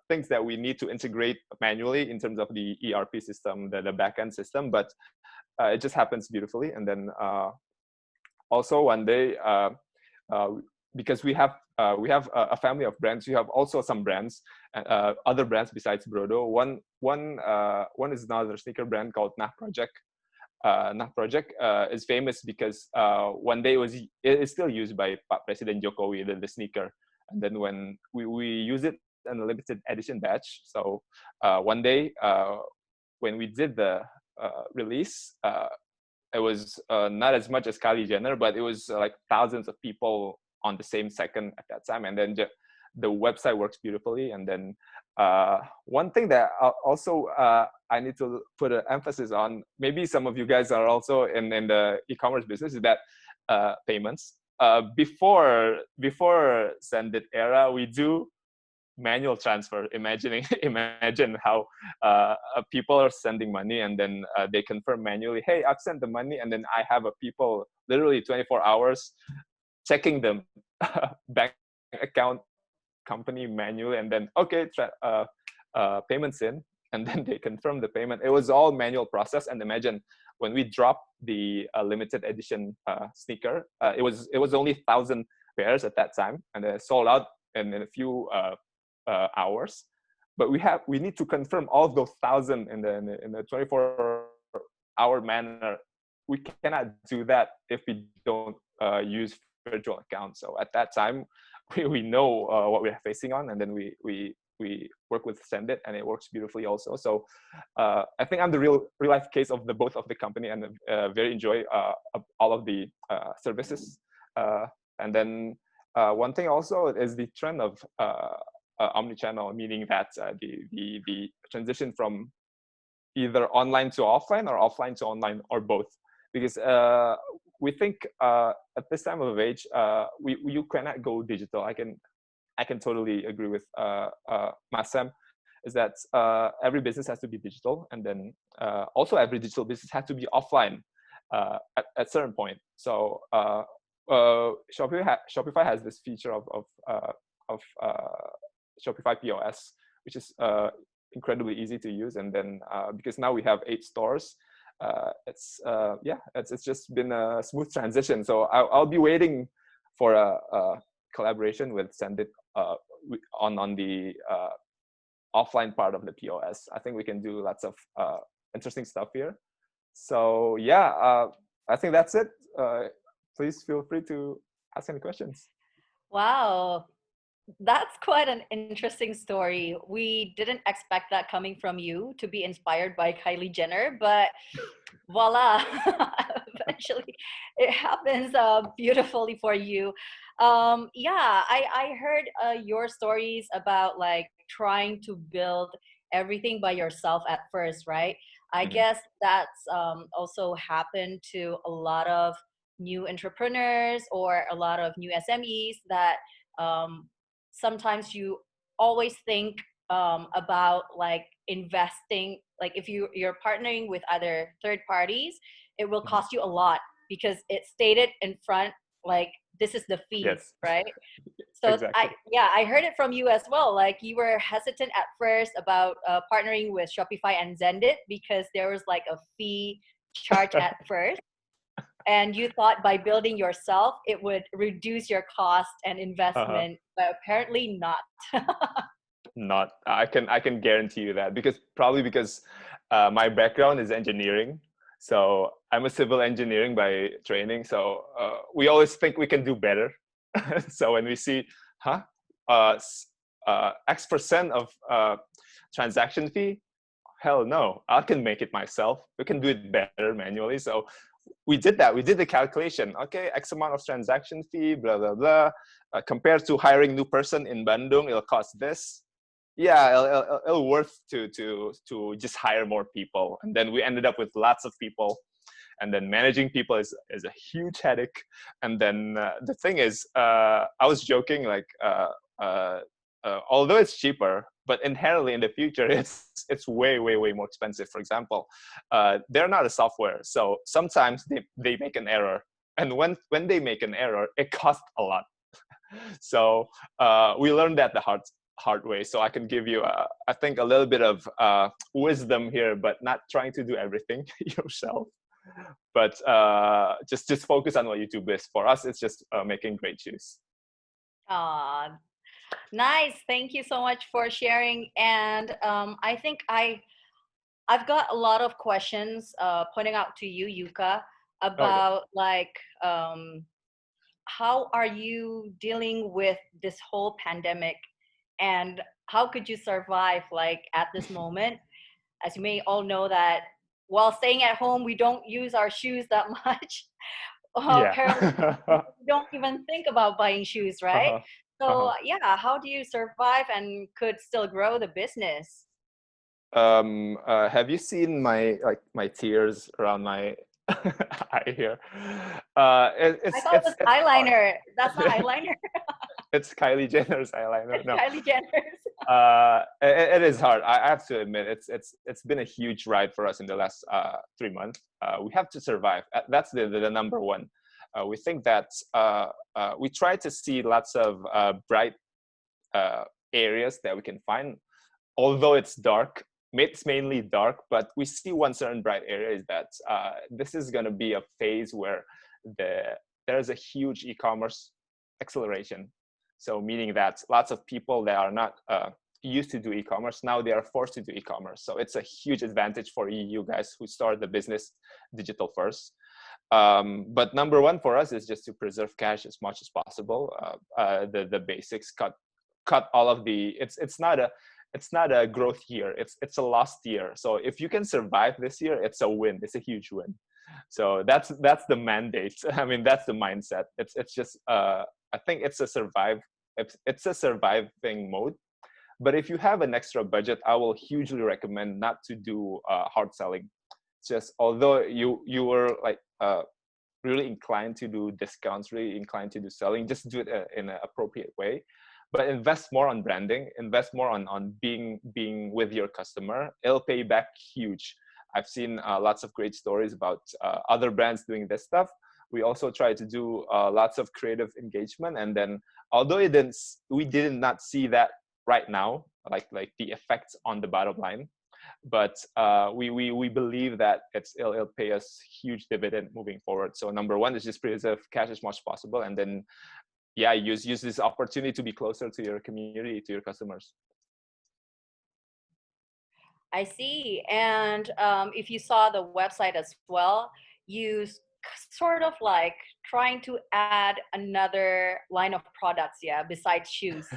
things that we need to integrate manually in terms of the ERP system, the backend system, but it just happens beautifully. And then also one day, because we have a family of brands, we have also some brands, other brands besides Brodo. One is another sneaker brand called Nah is famous because one day it is still used by Pak Presiden Jokowi, the sneaker. And then when we use it in a limited edition batch, so one day when we did the release, it was not as much as Kylie Jenner, but it was like thousands of people on the same second at that time. And then the website works beautifully. And then one thing that also I need to put an emphasis on, maybe some of you guys are also in the e-commerce business, is that payments. Before Xendit era, we do manual transfer. Imagine how people are sending money, and then they confirm manually, hey, I've sent the money, and then I have people literally 24 hours checking them bank account company manually, and then okay, payments in, and then they confirm the payment. It was all manual process. And imagine when we dropped the limited edition sneaker, it was only 1,000 pairs at that time, and it sold out in a few hours. But we need to confirm all of those 1,000 in the 24-hour manner. We cannot do that if we don't use virtual accounts. So at that time, we know what we're facing on, and then we work with Xendit, and it works beautifully also. So I think I'm the real life case of both of the company, and very enjoy all of the services. And then one thing also is the trend of omnichannel, meaning that the transition from either online to offline or offline to online, or both. Because we think at this time of age, you cannot go digital. I can totally agree with Masam, is that every business has to be digital, and then also every digital business has to be offline at a certain point. So Shopify has this feature of Shopify POS, which is incredibly easy to use. And then because now we have 8 stores, it's just been a smooth transition. So I'll be waiting for a collaboration with Xendit on the offline part of the POS. I think we can do lots of interesting stuff here. So I think that's it. Please feel free to ask any questions. Wow. That's quite an interesting story. We didn't expect that coming from you, to be inspired by Kylie Jenner, but voila, eventually it happens beautifully for you. I heard your stories about like trying to build everything by yourself at first, right? I guess that's also happened to a lot of new entrepreneurs or a lot of new SMEs that sometimes you always think about like investing, like if you're partnering with other third parties, it will cost you a lot because it's stated in front, like this is the fee, yes. Right? So exactly. I heard it from you as well. Like you were hesitant at first about partnering with Shopify and Xendit because there was like a fee charge at first. And you thought by building yourself, it would reduce your cost and investment, but apparently not. not. I can guarantee you that, because my background is engineering. So I'm a civil engineering by training. So we always think we can do better. So when we see, X% of transaction fee, hell no, I can make it myself. We can do it better manually. So we did that. We did the calculation. Okay, X amount of transaction fee, blah, blah, blah. Compared to hiring new person in Bandung, it'll cost this. Yeah, it'll worth to just hire more people. And then we ended up with lots of people. And then managing people is a huge headache. And then the thing is, I was joking, like, although it's cheaper, but inherently in the future, it's way, way, way more expensive. For example, they're not a software. So sometimes they make an error. And when they make an error, it costs a lot. So we learned that the hard way. So I can give you, I think, a little bit of wisdom here, but not trying to do everything yourself. But just focus on what you do best. For us, it's just making great shoes. Nice. Thank you so much for sharing. And I think I've got a lot of questions pointing out to you, Yukka, about how are you dealing with this whole pandemic, and how could you survive like at this moment? As you may all know that while staying at home, we don't use our shoes that much. Apparently, we don't even think about buying shoes, right? So yeah, how do you survive and could still grow the business? Have you seen my tears around my eye here? I thought it was eyeliner. That's not eyeliner. It's Kylie Jenner's eyeliner. No. Kylie Jenner's. It is hard. I have to admit, it's been a huge ride for us in the last 3 months. We have to survive. That's the number one. We think that we try to see lots of bright areas that we can find, although it's dark. It's mainly dark, but we see one certain bright area is that this is going to be a phase where there's a huge e-commerce acceleration. So meaning that lots of people that are not used to do e-commerce, now they are forced to do e-commerce. So it's a huge advantage for you guys who start the business digital first. But number one for us is just to preserve cash as much as possible. The basics, cut all of the. It's not a growth year. It's a lost year. So if you can survive this year, it's a win. It's a huge win. So that's the mandate. I mean, that's the mindset. It's just I think it's a surviving mode. But if you have an extra budget, I will hugely recommend not to do hard selling. Just although you were like really inclined to do discounts, really inclined to do selling, just do it in an appropriate way. But invest more on branding, invest more on being with your customer. It'll pay back huge. I've seen lots of great stories about other brands doing this stuff. We also try to do lots of creative engagement. And then although we did not see that right now, like the effects on the bottom line, but we believe that it'll pay us huge dividend moving forward. So number one is just preserve cash as much as possible, and then use this opportunity to be closer to your community, to your customers. I see. And if you saw the website as well, you sort of like trying to add another line of products, besides shoes.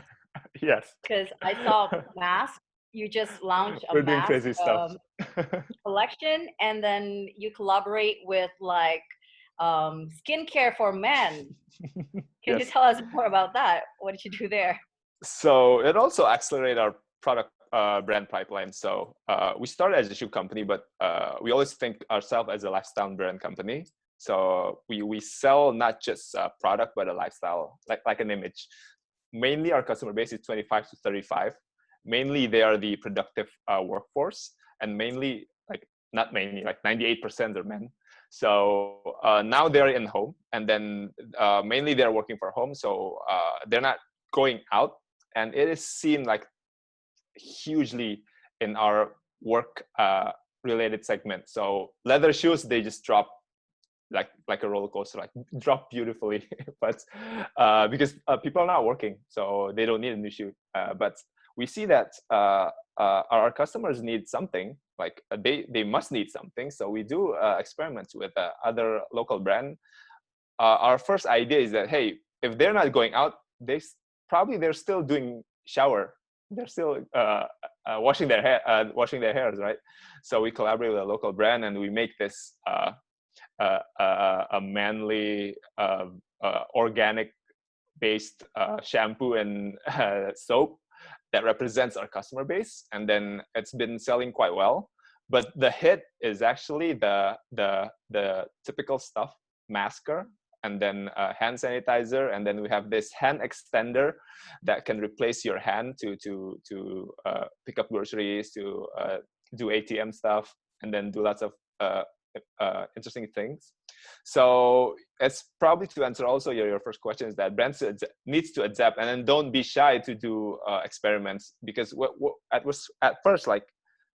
Yes. Because I saw masks. You just launched a We're doing crazy stuff. collection, and then you collaborate with like skincare for men. Can you tell us more about that? What did you do there? So it also accelerated our product brand pipeline. So we started as a shoe company, but we always think ourselves as a lifestyle brand company. So we sell not just a product, but a lifestyle, like an image. Mainly our customer base is 25 to 35. Mainly they are the productive workforce, and mainly, like 98% are men. So now they're in home, and then mainly they're working from home. So they're not going out, and it is seen like hugely in our work related segment. So leather shoes, they just drop like a roller coaster, like drop beautifully. But because people are not working, so they don't need a new shoe. But we see that our customers need something, like they must need something. So we do experiments with other local brand. Our first idea is that, hey, if they're not going out, they're still doing shower. They're still washing their hairs, right? So we collaborate with a local brand, and we make this a manly organic based shampoo and soap that represents our customer base, and then it's been selling quite well. But the hit is actually the typical stuff: masker, and then hand sanitizer, and then we have this hand extender that can replace your hand to pick up groceries, to do ATM stuff, and then do lots of interesting things. So it's probably, to answer also your first question, is that brands needs to adapt, and then don't be shy to do experiments, because at first, like,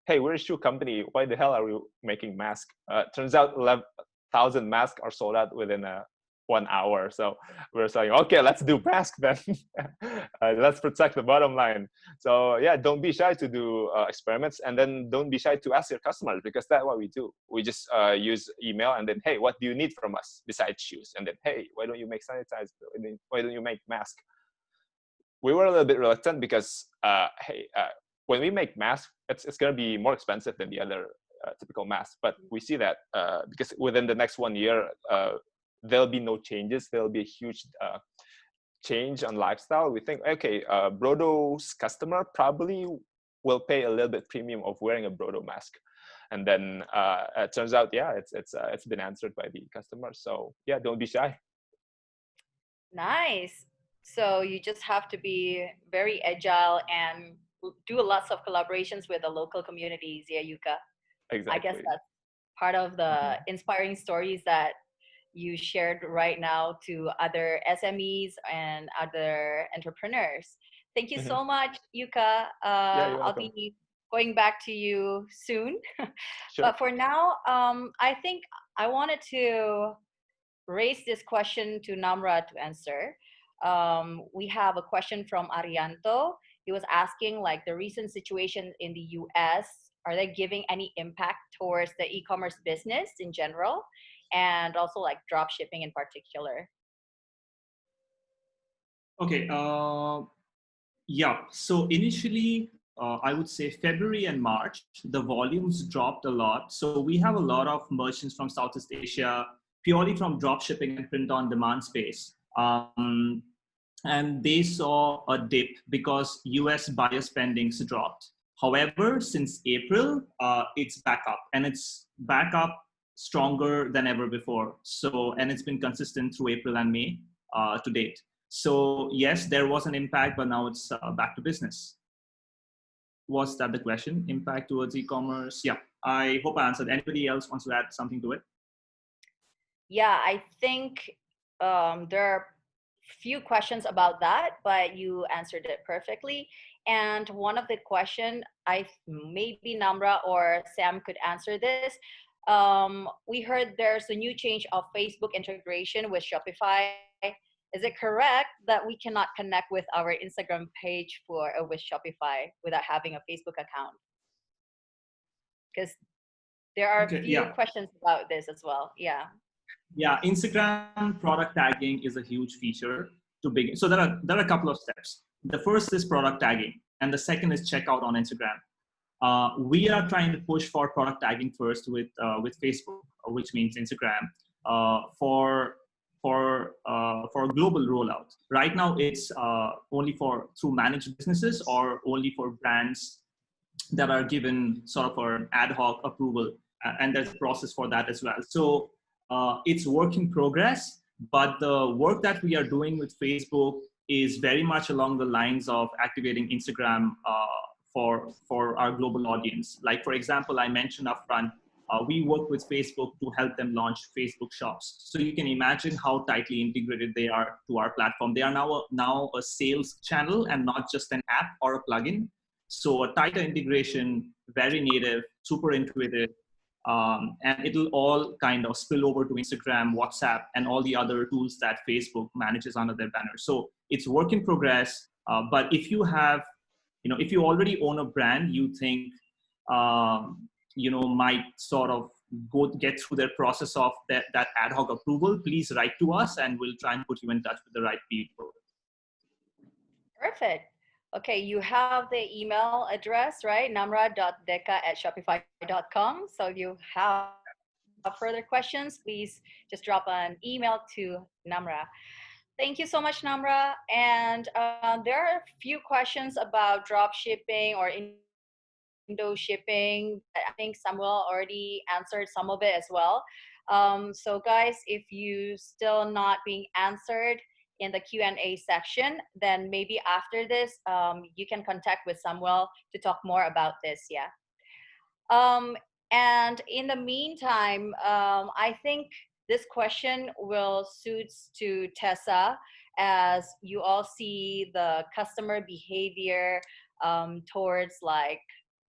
hey, we're a shoe company, why the hell are we making masks? Turns out 11,000 masks are sold out within 1 hour. So we're saying, okay, let's do masks then. Let's protect the bottom line. So yeah, don't be shy to do experiments, and then don't be shy to ask your customers, because that's what we do. We just use email, and then, hey, what do you need from us besides shoes? And then, hey, why don't you make sanitizer? Why don't you make masks? We were a little bit reluctant because, when we make masks, it's going to be more expensive than the other typical masks. But we see that because within the next 1 year, there'll be no changes. There'll be a huge change on lifestyle. We think, okay, Brodo's customer probably will pay a little bit premium of wearing a Brodo mask. And then it turns out, yeah, it's been answered by the customer. So yeah, don't be shy. Nice. So you just have to be very agile and do lots of collaborations with the local communities. Yeah, Yukka. Exactly. I guess that's part of the inspiring stories that you shared right now to other SMEs and other entrepreneurs. Thank you so much, Yukka. Yeah, you're I'll welcome. be going back to you soon. Sure. But for now, I think I wanted to raise this question to Namra to answer. We have a question from Arianto. He was asking, like, the recent situation in the US, are they giving any impact towards the e-commerce business in general, and also like drop shipping in particular? Okay. Yeah. So initially, I would say February and March, the volumes dropped a lot. So we have a lot of merchants from Southeast Asia, purely from drop shipping and print on demand space. And they saw a dip because US buyer spendings dropped. However, since April, it's back up, and it's back up stronger than ever before. So, and it's been consistent through April and May to date. So yes, there was an impact, but now it's back to business. Was that the question? Impact towards e-commerce? Yeah, I hope I answered. Anybody else wants to add something to it? Yeah, I think there are few questions about that, but you answered it perfectly. And one of the question, maybe Namra or Sam could answer this. We heard there's a new change of Facebook integration with Shopify. Is it correct that we cannot connect with our Instagram page with Shopify without having a Facebook account? Because there are a few questions about this as well. Yeah. Yeah, Instagram product tagging is a huge feature to begin. So there are a couple of steps. The first is product tagging, and the second is checkout on Instagram. We are trying to push for product tagging first with Facebook, which means Instagram, for global rollout. Right now, it's only through managed businesses or only for brands that are given sort of an ad hoc approval, and there's a process for that as well. So it's work in progress, but the work that we are doing with Facebook is very much along the lines of activating Instagram for our global audience. Like, for example, I mentioned upfront, we work with Facebook to help them launch Facebook shops. So you can imagine how tightly integrated they are to our platform. They are now a sales channel and not just an app or a plugin. So a tighter integration, very native, super intuitive, and it'll all kind of spill over to Instagram, WhatsApp, and all the other tools that Facebook manages under their banner. So it's work in progress. But if you have if you already own a brand you think might sort of get through their process of that ad hoc approval, please write to us and we'll try and put you in touch with the right people. Perfect. Okay, you have the email address, right? namra.deka@shopify.com. So if you have further questions, please just drop an email to Namra. Thank you so much, Namra. And there are a few questions about drop shipping or Indo shipping. I think Samuel already answered some of it as well. So guys, if you still not being answered in the Q&A section, then maybe after this, you can contact with Samuel to talk more about this, yeah. And in the meantime, I think this question will suit to Tessa, as you all see the customer behavior towards like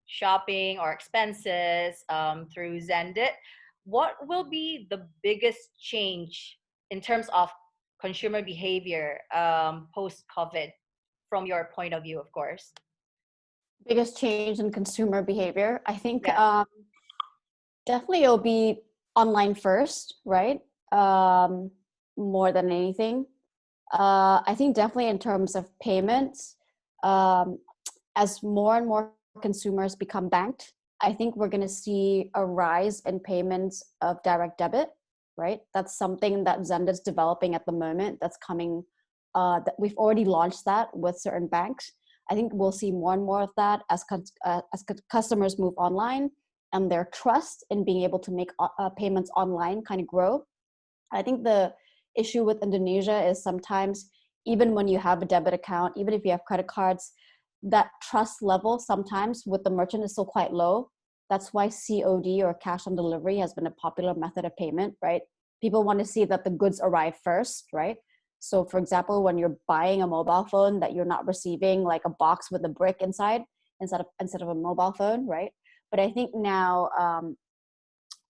shopping or expenses through Xendit. What will be the biggest change in terms of consumer behavior post-COVID from your point of view, of course? Biggest change in consumer behavior, I think Yeah. definitely it'll be online first, right? More than anything. I think definitely in terms of payments, as more and more consumers become banked, I think we're going to see a rise in payments of direct debit, right? That's something that Xendit's developing at the moment. That's coming, that we've already launched that with certain banks. I think we'll see more and more of that as customers move online and their trust in being able to make payments online kind of grow. I think the issue with Indonesia is sometimes, even when you have a debit account, even if you have credit cards, that trust level sometimes with the merchant is still quite low. That's why COD or cash on delivery has been a popular method of payment, right? People want to see that the goods arrive first, right? So for example, when you're buying a mobile phone, that you're not receiving like a box with a brick inside instead of a mobile phone, right? But I think now,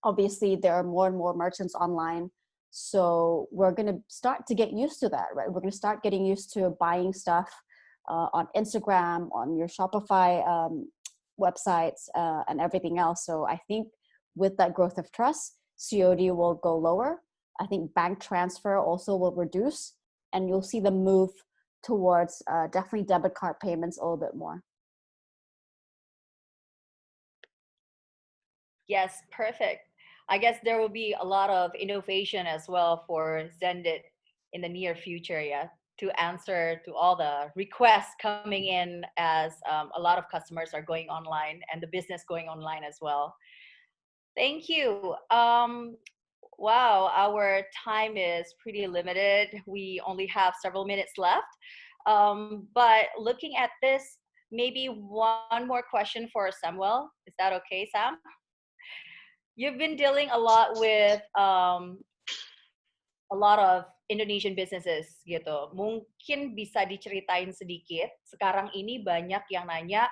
obviously there are more and more merchants online. So we're going to start to get used to that, right? We're going to start getting used to buying stuff on Instagram, on your Shopify websites, and everything else. So I think with that growth of trust, COD will go lower. I think bank transfer also will reduce, and you'll see the move towards definitely debit card payments a little bit more. Yes, perfect. I guess there will be a lot of innovation as well for Xendit in the near future, yeah, to answer to all the requests coming in as a lot of customers are going online and the business going online as well. Thank you. Wow, our time is pretty limited. We only have several minutes left. But looking at this, maybe one more question for Samuel. Is that okay, Sam? You've been dealing a lot with a lot of Indonesian businesses gitu. Mungkin bisa diceritain sedikit. Sekarang ini banyak yang nanya,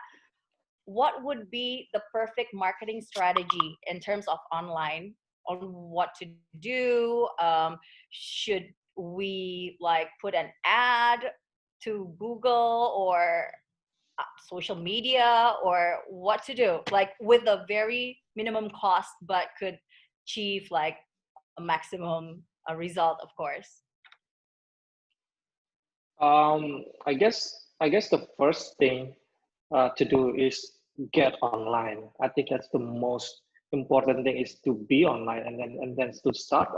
what would be the perfect marketing strategy in terms of online, on what to do? Should we like put an ad to Google or social media, or what to do, like with a very minimum cost but could achieve like a maximum result, of course? I guess the first thing to do is get online. I think that's the most important thing, is to be online and then to start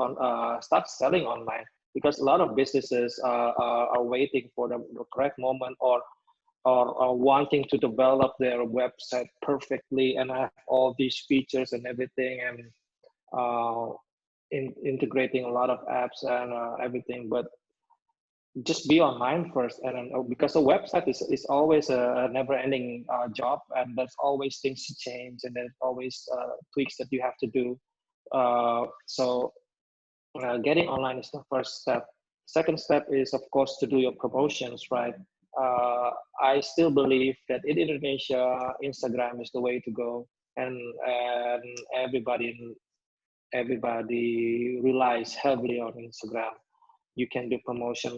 selling online, because a lot of businesses are waiting for the correct moment, or wanting to develop their website perfectly and have all these features and everything, and integrating a lot of apps and everything. But just be online first, and then, because the website is always a never-ending job, and there's always things to change, and there's always tweaks that you have to do. So getting online is the first step. Second step is, of course, to do your promotions, right? I still believe that in Indonesia, Instagram is the way to go, and everybody relies heavily on Instagram. You can do promotion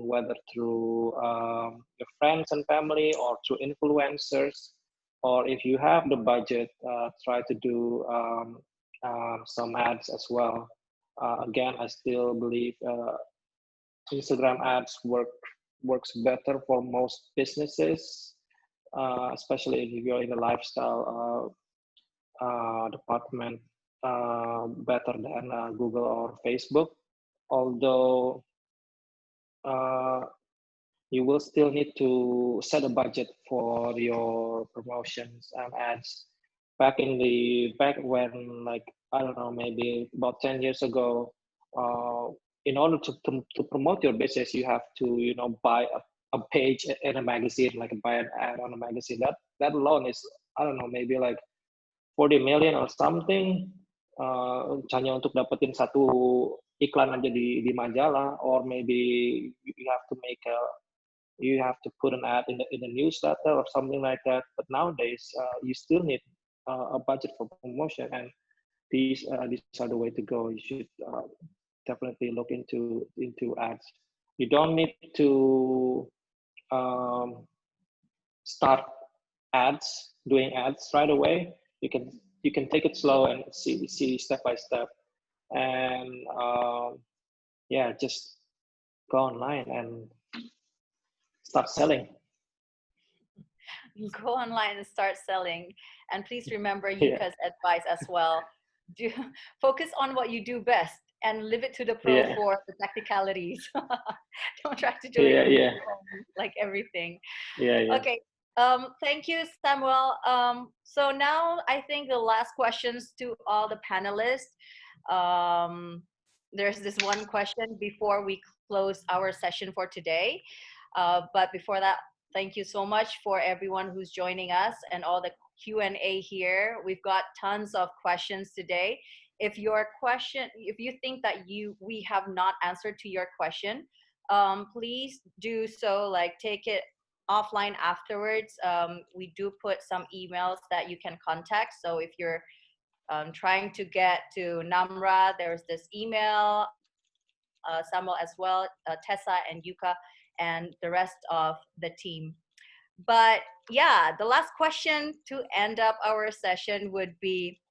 whether through your friends and family or through influencers, or if you have the budget, try to do some ads as well. Again, I still believe Instagram ads works better for most businesses, especially if you're in the lifestyle department, better than Google or Facebook. Although you will still need to set a budget for your promotions and ads. Back when, like, I don't know, maybe about 10 years ago, in order to promote your business, you have to, you know, buy a page in a magazine, like buy an ad on a magazine. That alone is, I don't know, maybe like 40 million or something, hanya untuk dapetin satu iklan aja di majalah, or maybe you have to make you have to put an ad in the newsletter or something like that. But nowadays, you still need a budget for promotion, and these are the way to go. You should definitely look into ads. You don't need to start doing ads right away. You can take it slow and see step by step, and yeah, just go online and start selling. Go online and start selling. And please remember Yeah. Yukka's advice as well. Do focus on what you do best and leave it to the pro Yeah. for the technicalities. Don't try to do Yeah, it yeah. like everything. Yeah. Okay. Thank you, Samuel. So now I think the last questions to all the panelists. There's this one question before we close our session for today. But before that, thank you so much for everyone who's joining us and all the Q&A here. We've got tons of questions today. If you think that we have not answered to your question, please do so, like take it offline afterwards. We do put some emails that you can contact. So if you're trying to get to Namra, there's this email, Samuel as well, Tessa and Yukka, and the rest of the team. But yeah, the last question to end up our session would be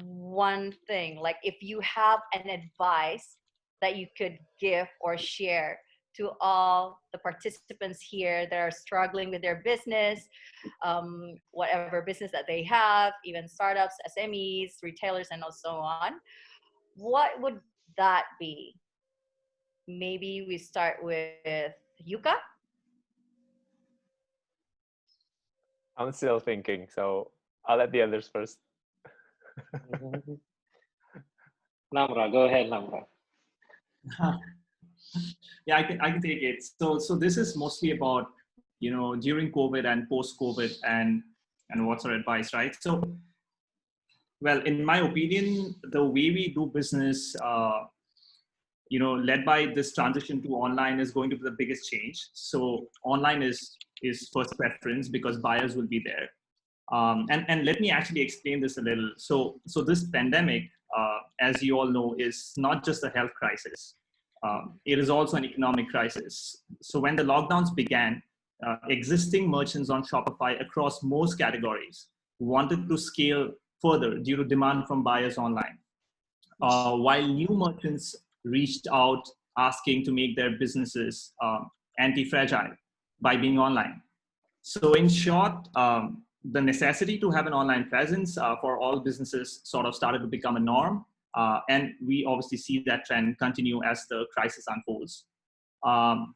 one thing, like if you have an advice that you could give or share to all the participants here that are struggling with their business, whatever business that they have, even startups, SMEs, retailers, and so on, what would that be? Maybe we start with Yukka. I'm still thinking, so I'll let the others first. Namra, go ahead, Namra. Yeah, I can take it. So this is mostly about, you know, during COVID and post-COVID and what's our advice, right? So, well, in my opinion, the way we do business, you know, led by this transition to online is going to be the biggest change. So online is first preference because buyers will be there. And let me actually explain this a little. So this pandemic, as you all know, is not just a health crisis. It is also an economic crisis. So when the lockdowns began, existing merchants on Shopify across most categories wanted to scale further due to demand from buyers online. While new merchants reached out asking to make their businesses anti-fragile by being online. So in short, the necessity to have an online presence for all businesses sort of started to become a norm. And we obviously see that trend continue as the crisis unfolds.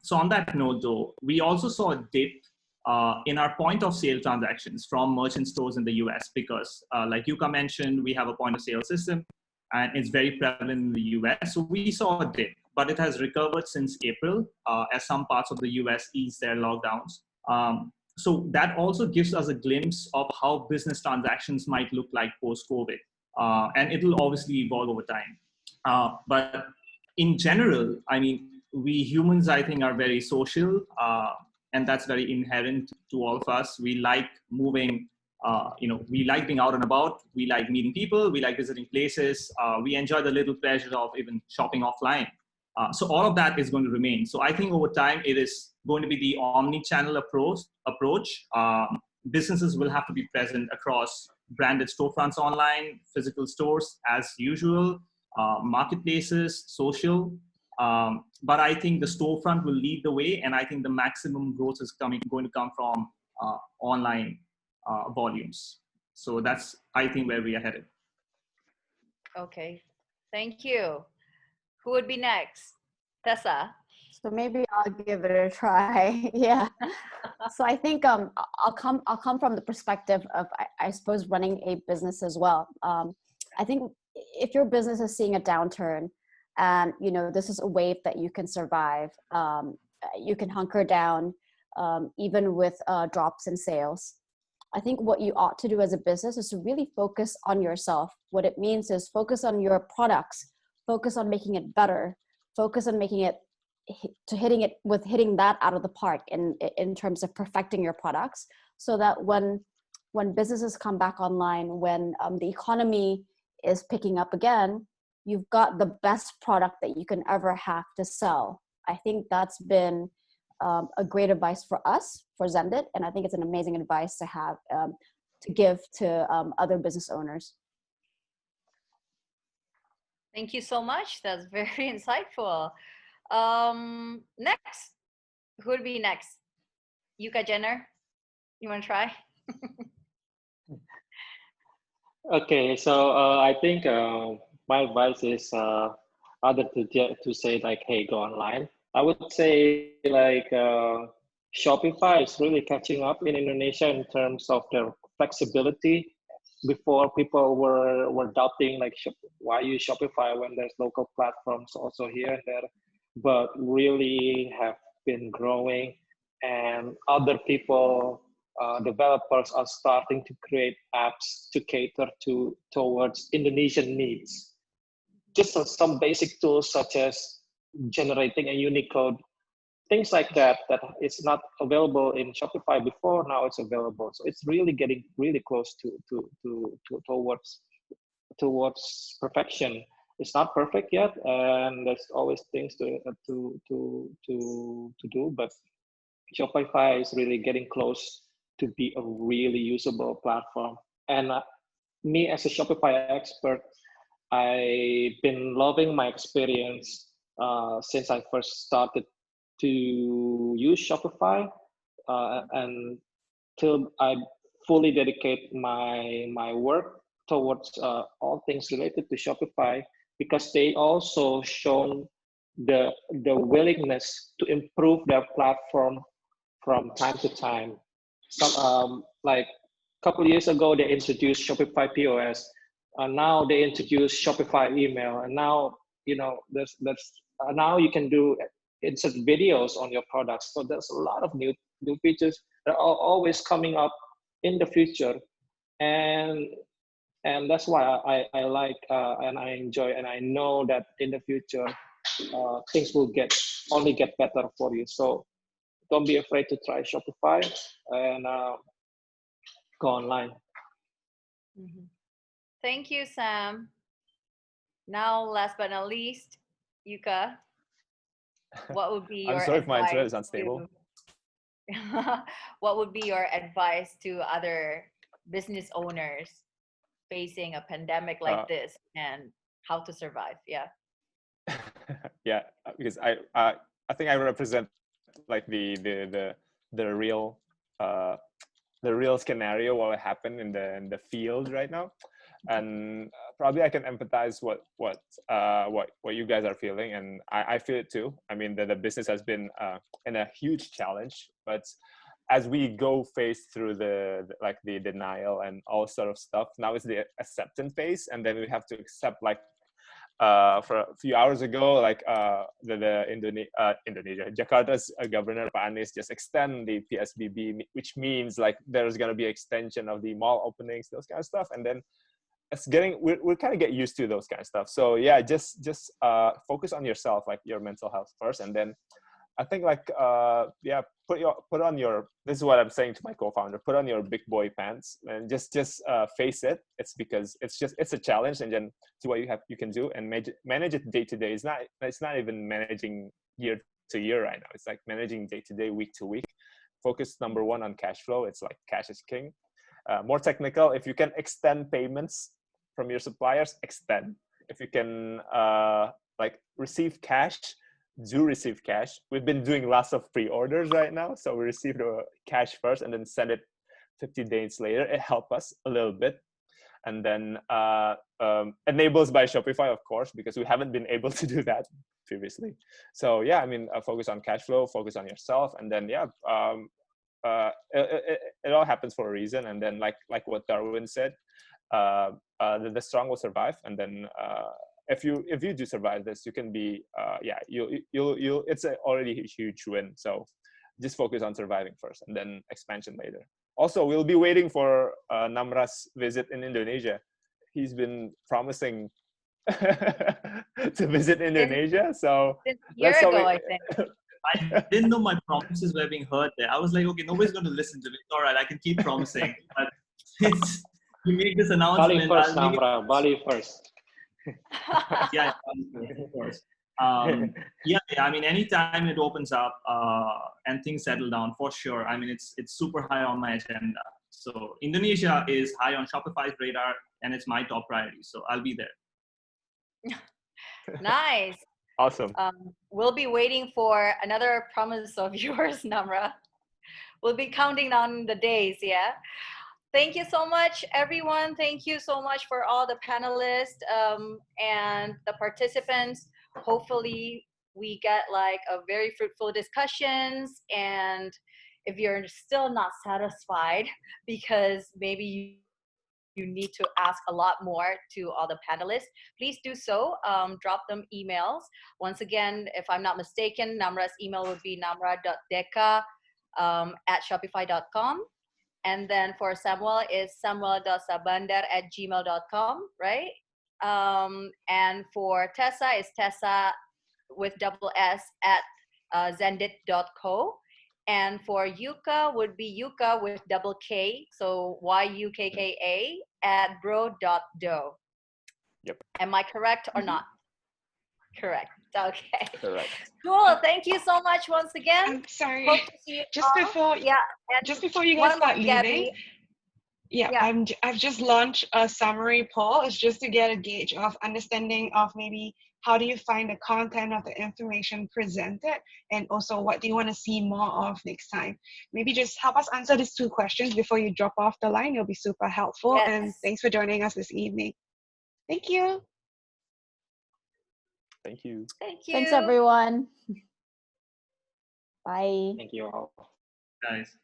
So on that note, though, we also saw a dip in our point of sale transactions from merchant stores in the US because, like Yukka mentioned, we have a point of sale system and it's very prevalent in the US. So we saw a dip, but it has recovered since April as some parts of the US eased their lockdowns. So that also gives us a glimpse of how business transactions might look like post-COVID. And it'll obviously evolve over time. But in general, I mean, we humans, I think, are very social, and that's very inherent to all of us. We like moving, we like being out and about. We like meeting people. We like visiting places. We enjoy the little pleasure of even shopping offline. So all of that is going to remain. So I think over time, it is going to be the omni-channel approach. Businesses will have to be present across branded storefronts online, physical stores as usual, marketplaces, social. But I think the storefront will lead the way, and I think the maximum growth is going to come from online volumes. So that's, I think, where we are headed. Okay, thank you. Who would be next? Tessa. So maybe I'll give it a try. Yeah. So I think I'll come from the perspective of I suppose running a business as well. I think if your business is seeing a downturn, and this is a wave that you can survive, you can hunker down even with drops in sales. I think what you ought to do as a business is to really focus on yourself. What it means is focus on your products, focus on making it better, focus on making it hitting that out of the park in terms of perfecting your products, so that when businesses come back online, when the economy is picking up again, you've got the best product that you can ever have to sell. I think that's been a great advice for us, for Xendit, and I think it's an amazing advice to have to give to other business owners. Thank you so much. That's very insightful. Next, who would be next? Yukka Jenner, you want to try? Okay, so I think my advice is other to say like, hey, go online. I would say like Shopify is really catching up in Indonesia in terms of their flexibility. Before, people were doubting like, why use Shopify when there's local platforms also here and there, but really have been growing, and other people, developers are starting to create apps to cater towards Indonesian needs. Just some basic tools such as generating a Unicode, things like that is not available in Shopify before. Now it's available, so it's really getting really close towards perfection. It's not perfect yet, and there's always things to do. But Shopify is really getting close to be a really usable platform. And me as a Shopify expert, I've been loving my experience since I first started to use Shopify, and till I fully dedicate my work towards all things related to Shopify, because they also shown the willingness to improve their platform from time to time. Some like a couple of years ago, they introduced Shopify POS. Now they introduced Shopify email, and now there's now you can do insert videos on your products. So there's a lot of new features that are always coming up in the future, and that's why I like and I enjoy, and I know that in the future things will only get better for you. So don't be afraid to try Shopify and go online. Mm-hmm. Thank you, Sam. Now, last but not least, Yukka, what would be your I'm sorry if my internet is advice unstable. what would be your advice to other business owners facing a pandemic like this, and how to survive? Yeah. Yeah, because I think I represent like the real scenario what happened in the field right now, and probably I can empathize what you guys are feeling, and I feel it too. I mean, the business has been in a huge challenge, but as we go phase through the denial and all sort of stuff, now it's the acceptance phase, and then we have to accept like for a few hours ago, like Indonesia, Jakarta's governor Pak Anies just extend the PSBB, which means like there's gonna be extension of the mall openings, those kind of stuff, and then we're kind of get used to those kind of stuff. So yeah, just focus on yourself, like your mental health first, and then I think like yeah, put on your, this is what I'm saying to my co-founder, put on your big boy pants and just face it. It's because it's a challenge, and then see what you can do and manage it day to day. It's not even managing year to year right now. It's like managing day to day, week to week. Focus number one on cash flow. It's like cash is king. More technical, if you can extend payments from your suppliers, extend. If you can like receive cash, do receive cash. We've been doing lots of pre-orders right now, so we receive the cash first and then send it 50 days later. It helps us a little bit. And then enables by Shopify, of course, because we haven't been able to do that previously. So yeah, I mean, focus on cash flow, focus on yourself, and then yeah, it all happens for a reason. And then like what Darwin said, the strong will survive. And then if you do survive this, you can be yeah, you'll it's already a huge win. So just focus on surviving first, and then expansion later. Also, we'll be waiting for Namra's visit in Indonesia. He's been promising to visit Indonesia. So Since a year ago, I think. I didn't know my promises were being heard there. I was like, okay, nobody's going to listen to me. All right, I can keep promising. But you make this announcement. Bali first, Namra. Bali first. Yeah, of course. Yeah, I mean, anytime it opens up and things settle down, for sure. I mean, it's super high on my agenda. So Indonesia is high on Shopify's radar, and it's my top priority. So I'll be there. Nice. Awesome. We'll be waiting for another promise of yours, Namra. We'll be counting down the days, yeah? Thank you so much, everyone. Thank you so much for all the panelists and the participants. Hopefully, we get like a very fruitful discussions. And if you're still not satisfied, because maybe you need to ask a lot more to all the panelists, please do so. Drop them emails. Once again, if I'm not mistaken, Namra's email would be namra.deka at shopify.com. And then for Samuel is samuel.sabandar@gmail.com, right? And for Tessa is Tessa with double S at Xendit.co. And for Yukka would be Yukka with double K, so YUKKA at Brodo. Yep. Am I correct or not? Correct. Okay. Correct. Cool. Thank you so much once again. I'm sorry. Hope to see you Just all. before, yeah, and just before you guys one more, start leaving, Gabby. yeah, I've just launched a summary poll. It's just to get a gauge of understanding of maybe how do you find the content of the information presented, and also what do you want to see more of next time. Maybe just help us answer these 2 questions before you drop off the line. It'll be super helpful. Yes. And thanks for joining us this evening. Thank you. Thank you. Thank you. Thanks, everyone. Bye. Thank you all. Guys.